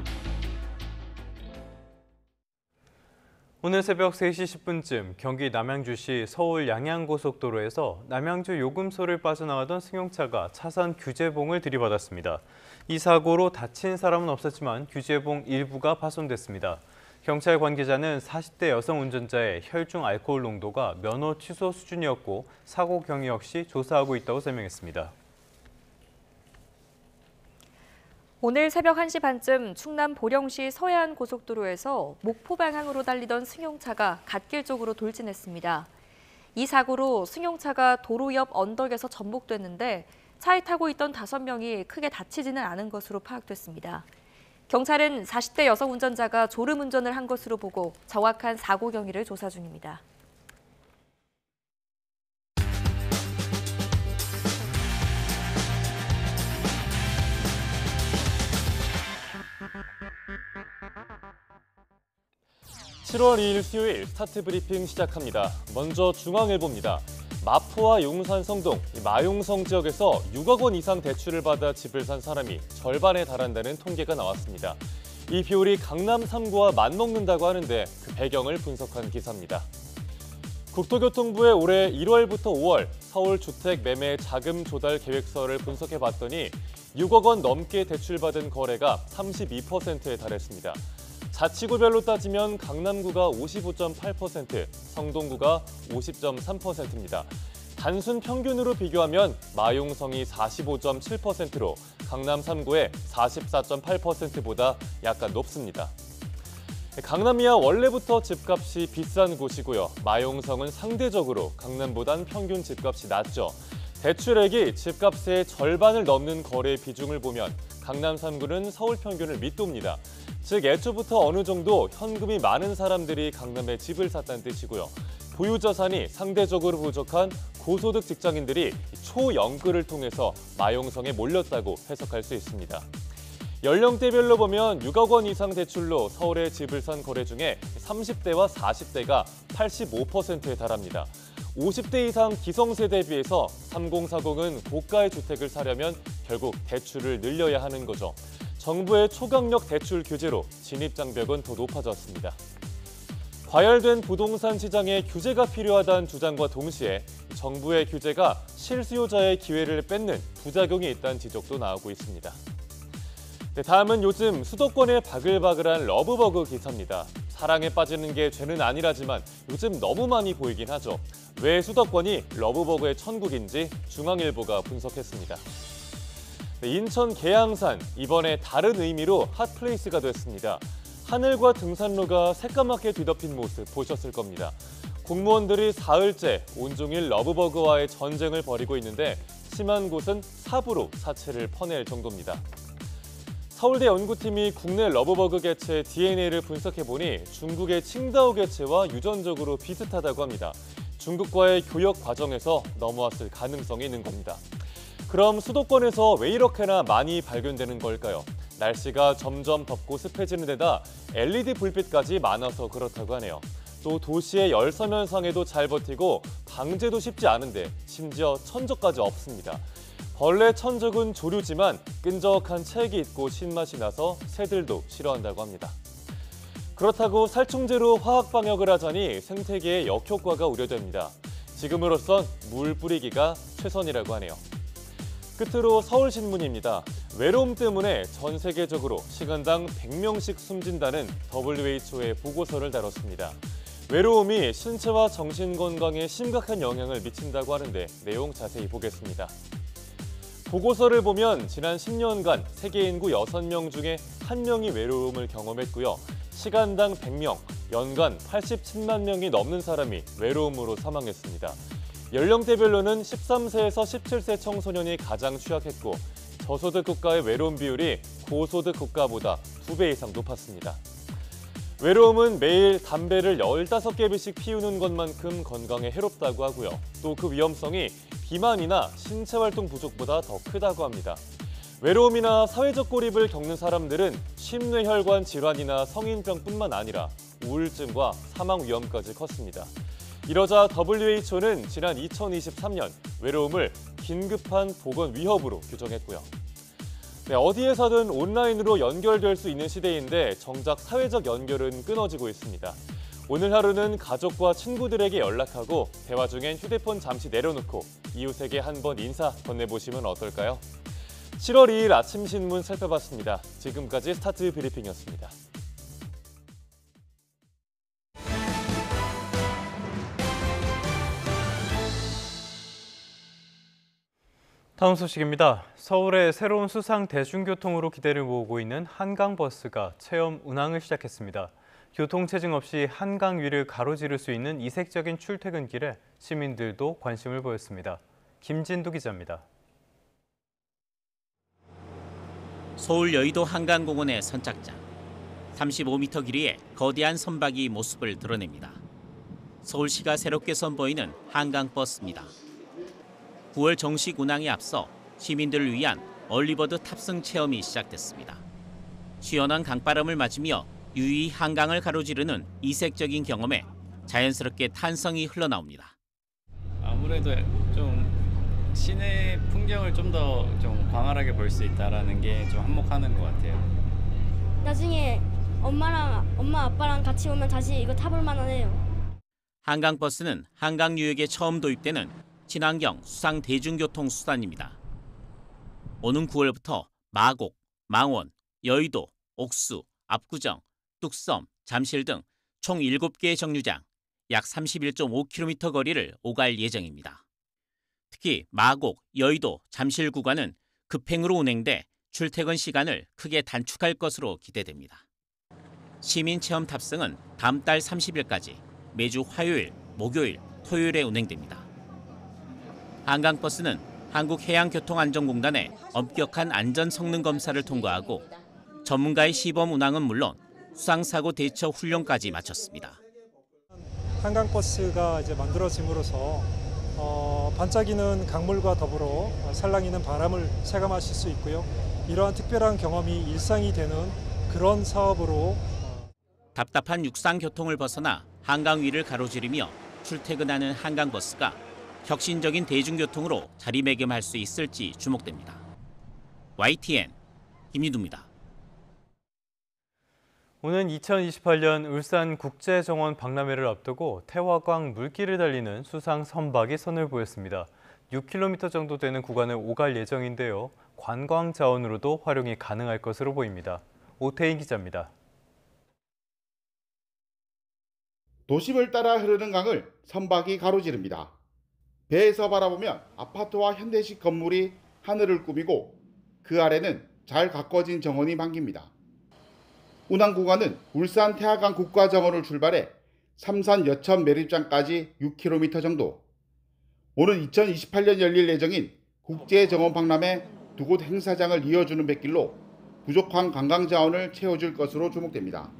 오늘 새벽 3시 10분쯤 경기 남양주시 서울 양양고속도로에서 남양주 요금소를 빠져나가던 승용차가 차선 규제봉을 들이받았습니다. 이 사고로 다친 사람은 없었지만 규제봉 일부가 파손됐습니다. 경찰 관계자는 40대 여성 운전자의 혈중 알코올 농도가 면허 취소 수준이었고 사고 경위 역시 조사하고 있다고 설명했습니다. 오늘 새벽 1시 반쯤 충남 보령시 서해안 고속도로에서 목포 방향으로 달리던 승용차가 갓길 쪽으로 돌진했습니다. 이 사고로 승용차가 도로 옆 언덕에서 전복됐는데 차에 타고 있던 5명이 크게 다치지는 않은 것으로 파악됐습니다. 경찰은 40대 여성 운전자가 졸음 운전을 한 것으로 보고 정확한 사고 경위를 조사 중입니다. (7월 2일) 수요일 스타트 브리핑 시작합니다. 먼저 중앙일보입니다. 마포와 용산 성동, 마용성 지역에서 6억 원 이상 대출을 받아 집을 산 사람이 절반에 달한다는 통계가 나왔습니다. 이 비율이 강남 3구와 맞먹는다고 하는데 그 배경을 분석한 기사입니다. 국토교통부의 올해 1월부터 5월 서울 주택 매매 자금 조달 계획서를 분석해봤더니 6억 원 넘게 대출받은 거래가 32%에 달했습니다. 자치구별로 따지면 강남구가 55.8%, 성동구가 50.3%입니다. 단순 평균으로 비교하면 마용성이 45.7%로 강남 3구의 44.8%보다 약간 높습니다. 강남이야 원래부터 집값이 비싼 곳이고요. 마용성은 상대적으로 강남보단 평균 집값이 낮죠. 대출액이 집값의 절반을 넘는 거래 비중을 보면 강남 3구는 서울 평균을 밑돕니다. 즉 애초부터 어느 정도 현금이 많은 사람들이 강남에 집을 샀다는 뜻이고요. 보유자산이 상대적으로 부족한 고소득 직장인들이 초연끌을 통해서 마용성에 몰렸다고 해석할 수 있습니다. 연령대별로 보면 6억 원 이상 대출로 서울에 집을 산 거래 중에 30대와 40대가 85%에 달합니다. 50대 이상 기성세대에 비해서 3040은 고가의 주택을 사려면 결국 대출을 늘려야 하는 거죠. 정부의 초강력 대출 규제로 진입장벽은 더 높아졌습니다. 과열된 부동산 시장에 규제가 필요하다는 주장과 동시에 정부의 규제가 실수요자의 기회를 뺏는 부작용이 있다는 지적도 나오고 있습니다. 네, 다음은 요즘 수도권의 바글바글한 러브버그 기사입니다. 사랑에 빠지는 게 죄는 아니라지만 요즘 너무 많이 보이긴 하죠. 왜 수도권이 러브버그의 천국인지 중앙일보가 분석했습니다. 네, 인천 계양산, 이번에 다른 의미로 핫플레이스가 됐습니다. 하늘과 등산로가 새까맣게 뒤덮인 모습 보셨을 겁니다. 공무원들이 사흘째 온종일 러브버그와의 전쟁을 벌이고 있는데 심한 곳은 삽으로 사체를 퍼낼 정도입니다. 서울대 연구팀이 국내 러브버그 개체 DNA를 분석해보니 중국의 칭다오 개체와 유전적으로 비슷하다고 합니다. 중국과의 교역 과정에서 넘어왔을 가능성이 있는 겁니다. 그럼 수도권에서 왜 이렇게나 많이 발견되는 걸까요? 날씨가 점점 덥고 습해지는 데다 LED 불빛까지 많아서 그렇다고 하네요. 또 도시의 열섬 현상에도 잘 버티고 방제도 쉽지 않은데 심지어 천적까지 없습니다. 벌레 천적은 조류지만 끈적한 책이 있고 신맛이 나서 새들도 싫어한다고 합니다. 그렇다고 살충제로 화학 방역을 하자니 생태계에 역효과가 우려됩니다. 지금으로선 물 뿌리기가 최선이라고 하네요. 끝으로 서울신문입니다. 외로움 때문에 전 세계적으로 시간당 100명씩 숨진다는 WHO의 보고서를 다뤘습니다. 외로움이 신체와 정신 건강에 심각한 영향을 미친다고 하는데 내용 자세히 보겠습니다. 보고서를 보면 지난 10년간 세계 인구 6명 중에 1명이 외로움을 경험했고요. 시간당 100명, 연간 87만 명이 넘는 사람이 외로움으로 사망했습니다. 연령대별로는 13세에서 17세 청소년이 가장 취약했고 저소득 국가의 외로움 비율이 고소득 국가보다 2배 이상 높았습니다. 외로움은 매일 담배를 15개비씩 피우는 것만큼 건강에 해롭다고 하고요. 또 그 위험성이 비만이나 신체활동 부족보다 더 크다고 합니다. 외로움이나 사회적 고립을 겪는 사람들은 심뇌혈관 질환이나 성인병뿐만 아니라 우울증과 사망 위험까지 컸습니다. 이러자 WHO는 지난 2023년 외로움을 긴급한 보건 위협으로 규정했고요. 네, 어디에서든 온라인으로 연결될 수 있는 시대인데 정작 사회적 연결은 끊어지고 있습니다. 오늘 하루는 가족과 친구들에게 연락하고 대화 중엔 휴대폰 잠시 내려놓고 이웃에게 한번 인사 건네보시면 어떨까요? 7월 2일 아침 신문 살펴봤습니다. 지금까지 스타트 브리핑이었습니다. 다음 소식입니다. 서울의 새로운 수상 대중교통으로 기대를 모으고 있는 한강버스가 체험 운항을 시작했습니다. 교통체증 없이 한강 위를 가로지를 수 있는 이색적인 출퇴근길에 시민들도 관심을 보였습니다. 김진두 기자입니다. 서울 여의도 한강공원의 선착장. 35m 길이의 거대한 선박이 모습을 드러냅니다. 서울시가 새롭게 선보이는 한강버스입니다. 9월 정식 운항에 앞서 시민들을 위한 얼리버드 탑승 체험이 시작됐습니다. 시원한 강바람을 맞으며 유유히 한강을 가로지르는 이색적인 경험에 자연스럽게 탄성이 흘러나옵니다. 아무래도 좀 시내 풍경을 좀 더 광활하게 볼 수 있다는 게 좀 한몫하는 것 같아요. 나중에 엄마 아빠랑 같이 오면 다시 이거 타볼 만하네요. 한강버스는 한강 유역에 처음 도입되는 친환경 수상 대중교통 수단입니다. 오는 9월부터 마곡, 망원, 여의도, 옥수, 압구정, 뚝섬, 잠실 등 총 7개의 정류장, 약 31.5km 거리를 오갈 예정입니다. 특히 마곡, 여의도, 잠실 구간은 급행으로 운행돼 출퇴근 시간을 크게 단축할 것으로 기대됩니다. 시민체험 탑승은 다음 달 30일까지 매주 화요일, 목요일, 토요일에 운행됩니다. 한강버스는 한국해양교통안전공단의 엄격한 안전성능 검사를 통과하고 전문가의 시범 운항은 물론 수상사고 대처 훈련까지 마쳤습니다. 한강버스가 이제 만들어짐으로써 반짝이는 강물과 더불어 살랑이는 바람을 체감하실 수 있고요. 이러한 특별한 경험이 일상이 되는 그런 사업으로 답답한 육상 교통을 벗어나 한강 위를 가로지르며 출퇴근하는 한강버스가 혁신적인 대중교통으로 자리매김할 수 있을지 주목됩니다. YTN 김유두입니다. 오는 2028년 울산국제정원 박람회를 앞두고 태화강 물길을 달리는 수상 선박이 선을 보였습니다. 6km 정도 되는 구간을 오갈 예정인데요. 관광 자원으로도 활용이 가능할 것으로 보입니다. 오태인 기자입니다. 도심을 따라 흐르는 강을 선박이 가로지릅니다. 배에서 바라보면 아파트와 현대식 건물이 하늘을 꾸미고 그 아래는 잘 가꿔진 정원이 반깁니다. 운항 구간은 울산 태화강 국가정원을 출발해 삼산 여천 매립장까지 6km 정도. 오는 2028년 열릴 예정인 국제정원 박람회 두 곳 행사장을 이어주는 뱃길로 부족한 관광 자원을 채워줄 것으로 주목됩니다.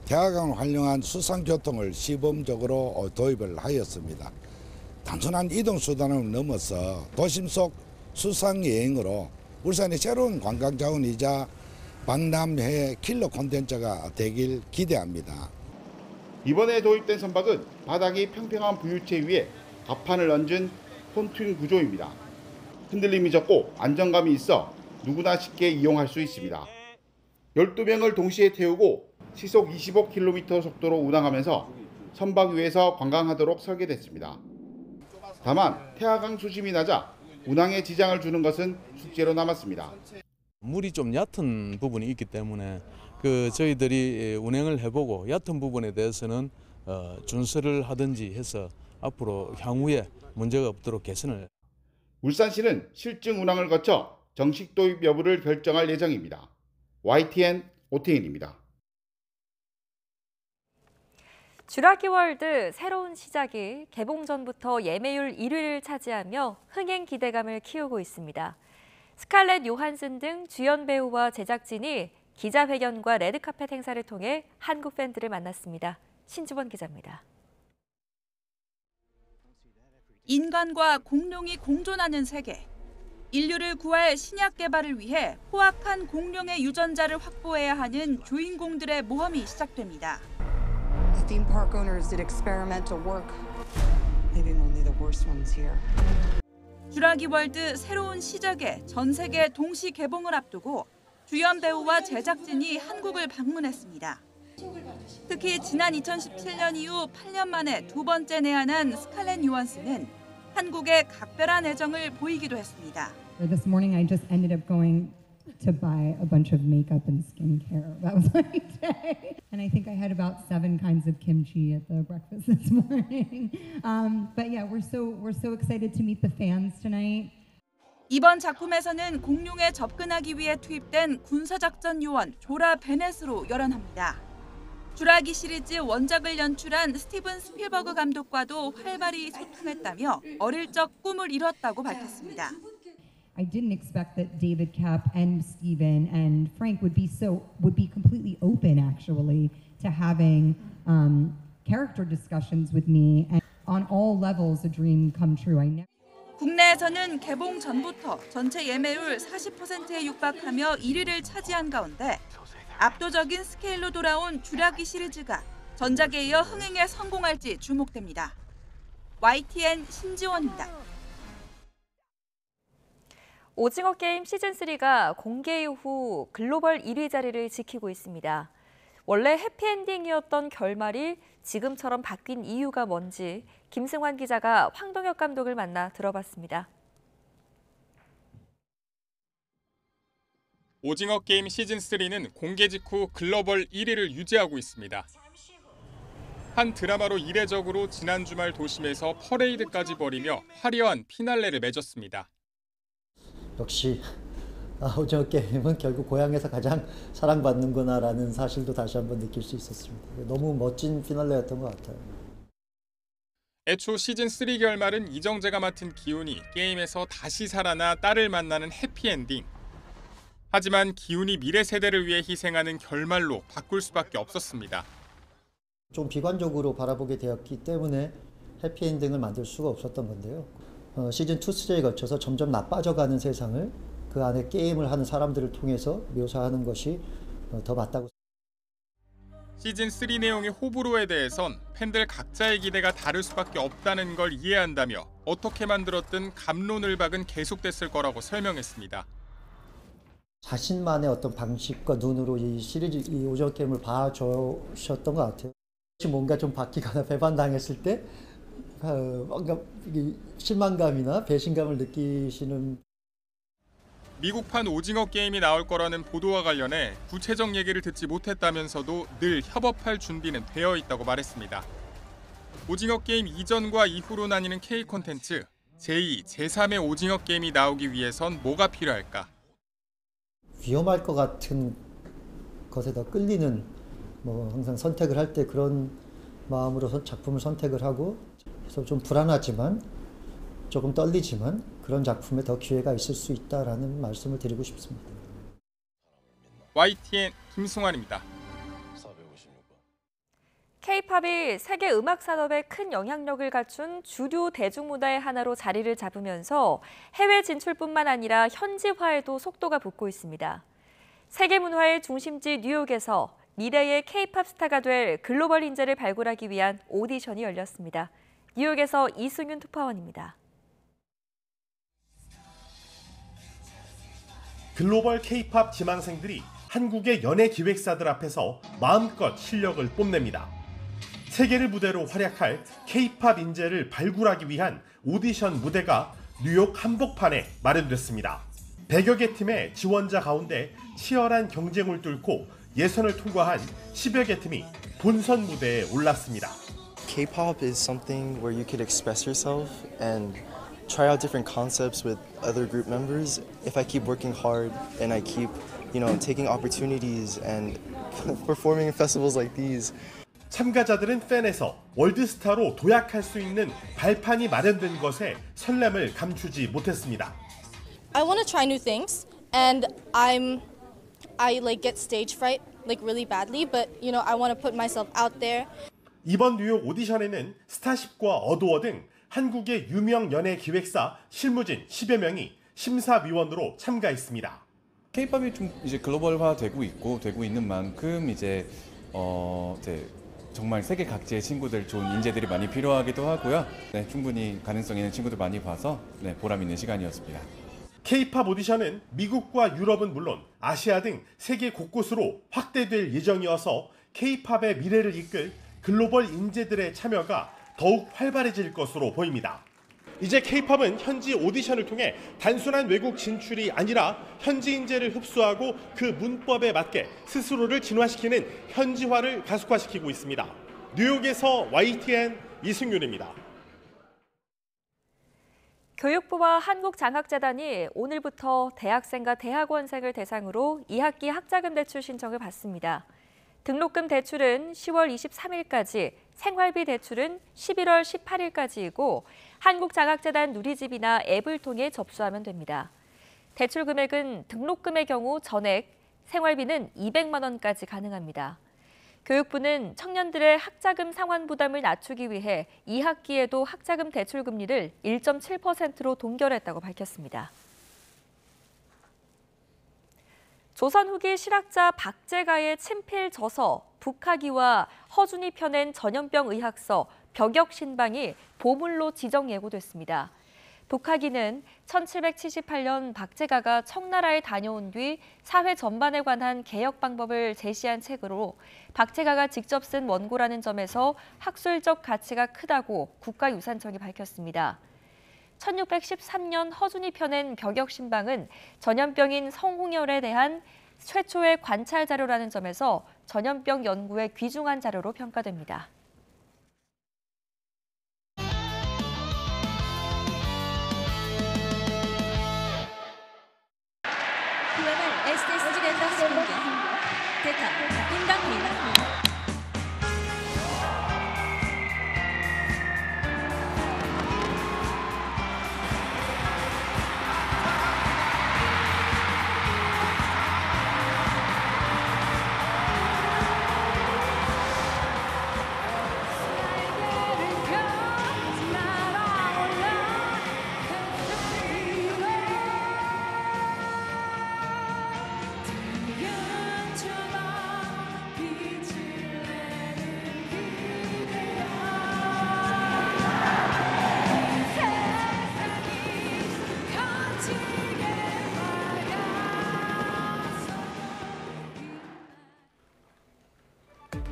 태화강을 활용한 수상교통을 시범적으로 도입을 하였습니다. 단순한 이동수단을 넘어서 도심 속 수상여행으로 울산의 새로운 관광자원이자 박람회 킬러 콘텐츠가 되길 기대합니다. 이번에 도입된 선박은 바닥이 평평한 부유체 위에 갑판을 얹은 폰트윈 구조입니다. 흔들림이 적고 안정감이 있어 누구나 쉽게 이용할 수 있습니다. 12명을 동시에 태우고 시속 25km 속도로 운항하면서 선박 위에서 관광하도록 설계됐습니다. 다만 태화강 수심이 낮아 운항에 지장을 주는 것은 숙제로 남았습니다. 물이 좀 얕은 부분이 있기 때문에 저희들이 운행을 해보고 얕은 부분에 대해서는 준설을 하든지 해서 앞으로 향후에 문제가 없도록 개선을. 울산시는 실증 운항을 거쳐 정식 도입 여부를 결정할 예정입니다. YTN 오태인입니다. 쥬라기월드 새로운 시작이 개봉 전부터 예매율 1위를 차지하며 흥행 기대감을 키우고 있습니다. 스칼렛 요한슨 등 주연 배우와 제작진이 기자회견과 레드카펫 행사를 통해 한국 팬들을 만났습니다. 신주원 기자입니다. 인간과 공룡이 공존하는 세계. 인류를 구할 신약 개발을 위해 포악한 공룡의 유전자를 확보해야 하는 주인공들의 모험이 시작됩니다. Theme park owners did experimental work, leaving only the worst ones here. 쥬라기 월드 새로운 시작의 전 세계 동시 개봉을 앞두고 주연 배우와 제작진이 한국을 방문했습니다. 특히 지난 2017년 이후 8년 만에 두 번째 내한한 스칼렛 요한슨은 한국에 각별한 애정을 보이기도 했습니다. This morning I just ended up going to buy a bunch of makeup and skincare. That was my day. And I think I had about 7 kinds of kimchi at the breakfast this morning. But yeah, we're so excited to meet the fans tonight. 이번 작품에서는 공룡에 접근하기 위해 투입된 군사작전 요원 조라 베넷으로 열연합니다. 주라기 시리즈 원작을 연출한 스티븐 스필버그 감독과도 활발히 소통했다며 어릴 적 꿈을 이뤘다고 밝혔습니다. I didn't expect that David Cap and Steven and Frank would be completely open actually to having character discussions with me, and on all levels a dream come true. 국내에서는 개봉 전부터 전체 예매율 40%에 육박하며 1위를 차지한 가운데 압도적인 스케일로 돌아온 주라기 시리즈가 전작에 이어 흥행에 성공할지 주목됩니다. YTN 신지원입니다. 오징어 게임 시즌3가 공개 이후 글로벌 1위 자리를 지키고 있습니다. 원래 해피엔딩이었던 결말이 지금처럼 바뀐 이유가 뭔지 김승환 기자가 황동혁 감독을 만나 들어봤습니다. 오징어 게임 시즌3는 공개 직후 글로벌 1위를 유지하고 있습니다. 한 드라마로 이례적으로 지난 주말 도심에서 퍼레이드까지 벌이며 화려한 피날레를 맺었습니다. 역시 오징어 게임은 결국 고향에서 가장 사랑받는구나라는 사실도 다시 한번 느낄 수 있었습니다. 너무 멋진 피날레였던 것 같아요. 애초 시즌3 결말은 이정재가 맡은 기훈이 게임에서 다시 살아나 딸을 만나는 해피엔딩. 하지만 기훈이 미래 세대를 위해 희생하는 결말로 바꿀 수밖에 없었습니다. 좀 비관적으로 바라보게 되었기 때문에 해피엔딩을 만들 수가 없었던 건데요. 시즌 2, 3에 거쳐서 점점 나빠져가는 세상을 그 안에 게임을 하는 사람들을 통해서 묘사하는 것이 더 맞다고. 시즌 3 내용의 호불호에 대해선 팬들 각자의 기대가 다를 수밖에 없다는 걸 이해한다며 어떻게 만들었든 감론을 박은 계속됐을 거라고 설명했습니다. 자신만의 어떤 방식과 눈으로 이 시리즈, 이 오징어 게임을 봐주셨던 것 같아요. 뭔가 좀 바뀌거나 배반당했을 때 뭔가 실망감이나 배신감을 느끼시는. 미국판 오징어 게임이 나올 거라는 보도와 관련해 구체적 얘기를 듣지 못했다면서도 늘 협업할 준비는 되어 있다고 말했습니다. 오징어 게임 이전과 이후로 나뉘는 K 콘텐츠, 제2, 제3의 오징어 게임이 나오기 위해선 뭐가 필요할까? 위험할 것 같은 것에 더 끌리는 항상 선택을 할 때 그런 마음으로 작품을 선택을 하고, 그래서 좀 불안하지만 조금 떨리지만 그런 작품에 더 기회가 있을 수 있다라는 말씀을 드리고 싶습니다. YTN 김승환입니다. K-팝이 세계 음악 산업에 큰 영향력을 갖춘 주류 대중문화의 하나로 자리를 잡으면서 해외 진출뿐만 아니라 현지화에도 속도가 붙고 있습니다. 세계 문화의 중심지 뉴욕에서 미래의 K-팝 스타가 될 글로벌 인재를 발굴하기 위한 오디션이 열렸습니다. 뉴욕에서 이승윤 특파원입니다. 글로벌 K-팝 지망생들이 한국의 연예 기획사들 앞에서 마음껏 실력을 뽐냅니다. 세계를 무대로 활약할 K-팝 인재를 발굴하기 위한 오디션 무대가 뉴욕 한복판에 마련됐습니다. 100여 개 팀의 지원자 가운데 치열한 경쟁을 뚫고 예선을 통과한 10여 개 팀이 본선 무대에 올랐습니다. K-pop is something where you could express yourself and try out different concepts with other group members. If I keep working hard and I keep, taking opportunities and performing in festivals like these. 참가자들은 팬에서 월드스타로 도약할 수 있는 발판이 마련된 것에 설렘을 감추지 못했습니다. I want to try new things, and I get stage fright really badly, but I want to put myself out there. 이번 뉴욕 오디션에는 스타쉽과 어도어 등 한국의 유명 연예 기획사 실무진 10여 명이 심사위원으로 참가했습니다. K-팝이 좀 이제 글로벌화 되고 있는 만큼 이제 정말 세계 각지의 친구들, 좋은 인재들이 많이 필요하기도 하고요. 네, 충분히 가능성 있는 친구들 많이 봐서 보람 있는 시간이었습니다. K-팝 오디션은 미국과 유럽은 물론 아시아 등 세계 곳곳으로 확대될 예정이어서 K-팝의 미래를 이끌 글로벌 인재들의 참여가 더욱 활발해질 것으로 보입니다. 이제 K-팝은 현지 오디션을 통해 단순한 외국 진출이 아니라 현지 인재를 흡수하고 그 문법에 맞게 스스로를 진화시키는 현지화를 가속화시키고 있습니다. 뉴욕에서 YTN 이승윤입니다. 교육부와 한국장학재단이 오늘부터 대학생과 대학원생을 대상으로 2학기 학자금 대출 신청을 받습니다. 등록금 대출은 10월 23일까지, 생활비 대출은 11월 18일까지이고 한국장학재단 누리집이나 앱을 통해 접수하면 됩니다. 대출 금액은 등록금의 경우 전액, 생활비는 200만 원까지 가능합니다. 교육부는 청년들의 학자금 상환 부담을 낮추기 위해 2학기에도 학자금 대출 금리를 1.7%로 동결했다고 밝혔습니다. 조선 후기 실학자 박제가의 친필 저서 북학이와 허준이 펴낸 전염병 의학서 벽역신방이 보물로 지정 예고됐습니다. 북학이는 1778년 박제가가 청나라에 다녀온 뒤 사회 전반에 관한 개혁 방법을 제시한 책으로 박제가가 직접 쓴 원고라는 점에서 학술적 가치가 크다고 국가유산청이 밝혔습니다. 1613년 허준이 펴낸 벽역신방은 전염병인 성홍열에 대한 최초의 관찰 자료라는 점에서 전염병 연구에 귀중한 자료로 평가됩니다.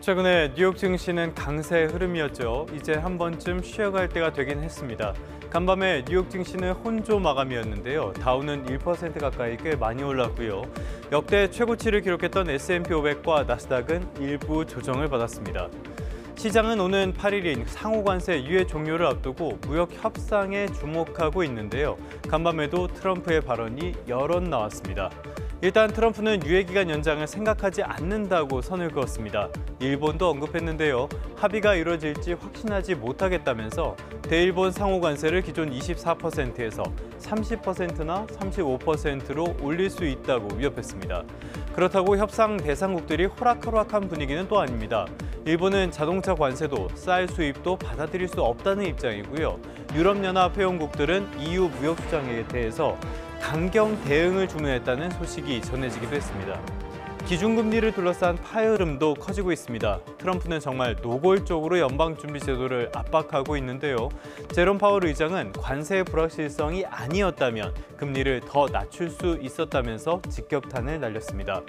최근에 뉴욕 증시는 강세 흐름이었죠. 이제 한 번쯤 쉬어갈 때가 되긴 했습니다. 간밤에 뉴욕 증시는 혼조 마감이었는데요. 다우는 1% 가까이 꽤 많이 올랐고요. 역대 최고치를 기록했던 S&P 500과 나스닥은 일부 조정을 받았습니다. 시장은 오는 8일인 상호관세 유예 종료를 앞두고 무역 협상에 주목하고 있는데요. 간밤에도 트럼프의 발언이 여럿 나왔습니다. 일단 트럼프는 유예기간 연장을 생각하지 않는다고 선을 그었습니다. 일본도 언급했는데요. 합의가 이루어질지 확신하지 못하겠다면서 대일본 상호관세를 기존 24%에서 30%나 35%로 올릴 수 있다고 위협했습니다. 그렇다고 협상 대상국들이 호락호락한 분위기는 또 아닙니다. 일본은 자동차 관세도 쌀 수입도 받아들일 수 없다는 입장이고요. 유럽연합 회원국들은 EU 무역 수장에 대해서 강경 대응을 주문했다는 소식이 전해지기도 했습니다. 기준금리를 둘러싼 파열음도 커지고 있습니다. 트럼프는 정말 노골적으로 연방준비제도를 압박하고 있는데요. 제롬 파월 의장은 관세의 불확실성이 아니었다면 금리를 더 낮출 수 있었다면서 직격탄을 날렸습니다.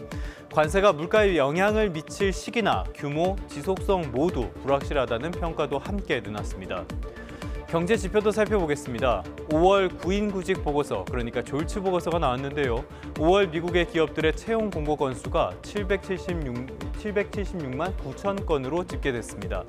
관세가 물가에 영향을 미칠 시기나 규모, 지속성 모두 불확실하다는 평가도 함께 내놨습니다. 경제 지표도 살펴보겠습니다. 5월 구인구직 보고서, 그러니까 졸치 보고서가 나왔는데요. 5월 미국의 기업들의 채용 공고 건수가 776만 9천 건으로 집계됐습니다.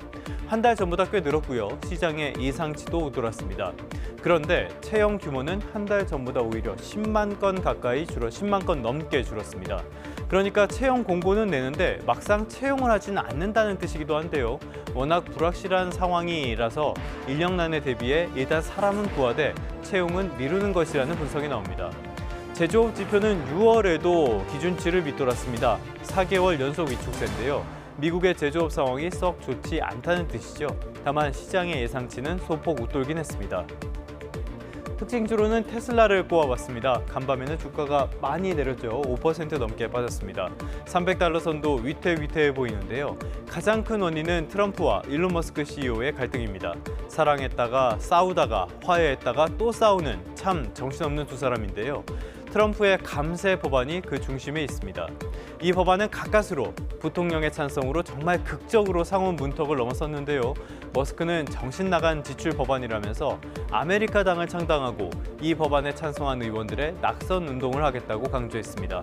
한 달 전보다 꽤 늘었고요. 시장의 예상치도 웃돌았습니다. 그런데 채용 규모는 한 달 전보다 오히려 10만 건 가까이 줄어 10만 건 넘게 줄었습니다. 그러니까 채용 공고는 내는데 막상 채용을 하지는 않는다는 뜻이기도 한데요. 워낙 불확실한 상황이라서 인력난에 대비해 일단 사람은 구하되 채용은 미루는 것이라는 분석이 나옵니다. 제조업 지표는 6월에도 기준치를 밑돌았습니다. 4개월 연속 위축세인데요. 미국의 제조업 상황이 썩 좋지 않다는 뜻이죠. 다만 시장의 예상치는 소폭 웃돌긴 했습니다. 특징주로는 테슬라를 꼽아봤습니다. 간밤에는 주가가 많이 내렸죠. 5% 넘게 빠졌습니다. 300달러 선도 위태위태해 보이는데요. 가장 큰 원인은 트럼프와 일론 머스크 CEO의 갈등입니다. 사랑했다가 싸우다가 화해했다가 또 싸우는 참 정신없는 두 사람인데요. 트럼프의 감세 법안이 그 중심에 있습니다. 이 법안은 가까스로 부통령의 찬성으로 정말 극적으로 상원 문턱을 넘어섰는데요. 머스크는 정신 나간 지출 법안이라면서 아메리카당을 창당하고 이 법안에 찬성한 의원들의 낙선 운동을 하겠다고 강조했습니다.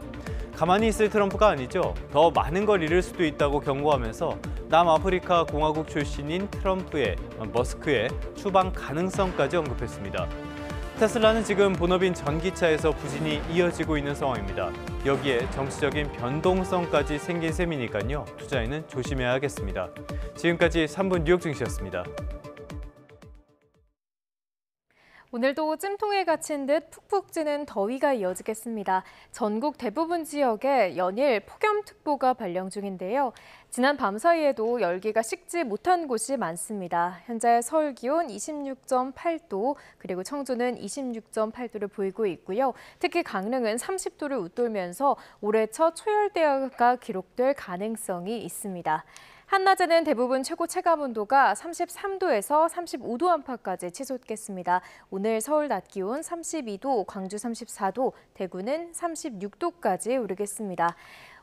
가만히 있을 트럼프가 아니죠. 더 많은 걸 잃을 수도 있다고 경고하면서 남아프리카 공화국 출신인 머스크의 추방 가능성까지 언급했습니다. 테슬라는 지금 본업인 전기차에서 부진이 이어지고 있는 상황입니다. 여기에 정치적인 변동성까지 생긴 셈이니까요. 투자에는 조심해야겠습니다. 지금까지 3분 뉴욕 증시였습니다. 오늘도 찜통에 갇힌 듯 푹푹 찌는 더위가 이어지겠습니다. 전국 대부분 지역에 연일 폭염특보가 발령 중인데요. 지난 밤 사이에도 열기가 식지 못한 곳이 많습니다. 현재 서울 기온 26.8도, 그리고 청주는 26.8도를 보이고 있고요. 특히 강릉은 30도를 웃돌면서 올해 첫 초열대야가 기록될 가능성이 있습니다. 한낮에는 대부분 최고 체감온도가 33도에서 35도 안팎까지 치솟겠습니다. 오늘 서울 낮 기온 32도, 광주 34도, 대구는 36도까지 오르겠습니다.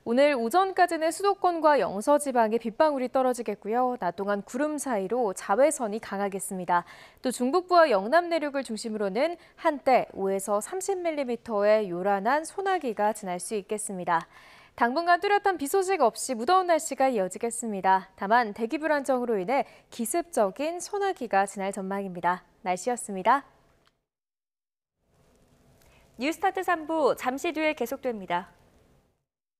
오늘 오전까지는 수도권과 영서 지방에 빗방울이 떨어지겠고요. 낮 동안 구름 사이로 자외선이 강하겠습니다. 또 중북부와 영남 내륙을 중심으로는 한때 5에서 30mm의 요란한 소나기가 지날 수 있겠습니다. 당분간 뚜렷한 비 소식 없이 무더운 날씨가 이어지겠습니다. 다만 대기 불안정으로 인해 기습적인 소나기가 지날 전망입니다. 날씨였습니다. 뉴스타트 3부 잠시 뒤에 계속됩니다.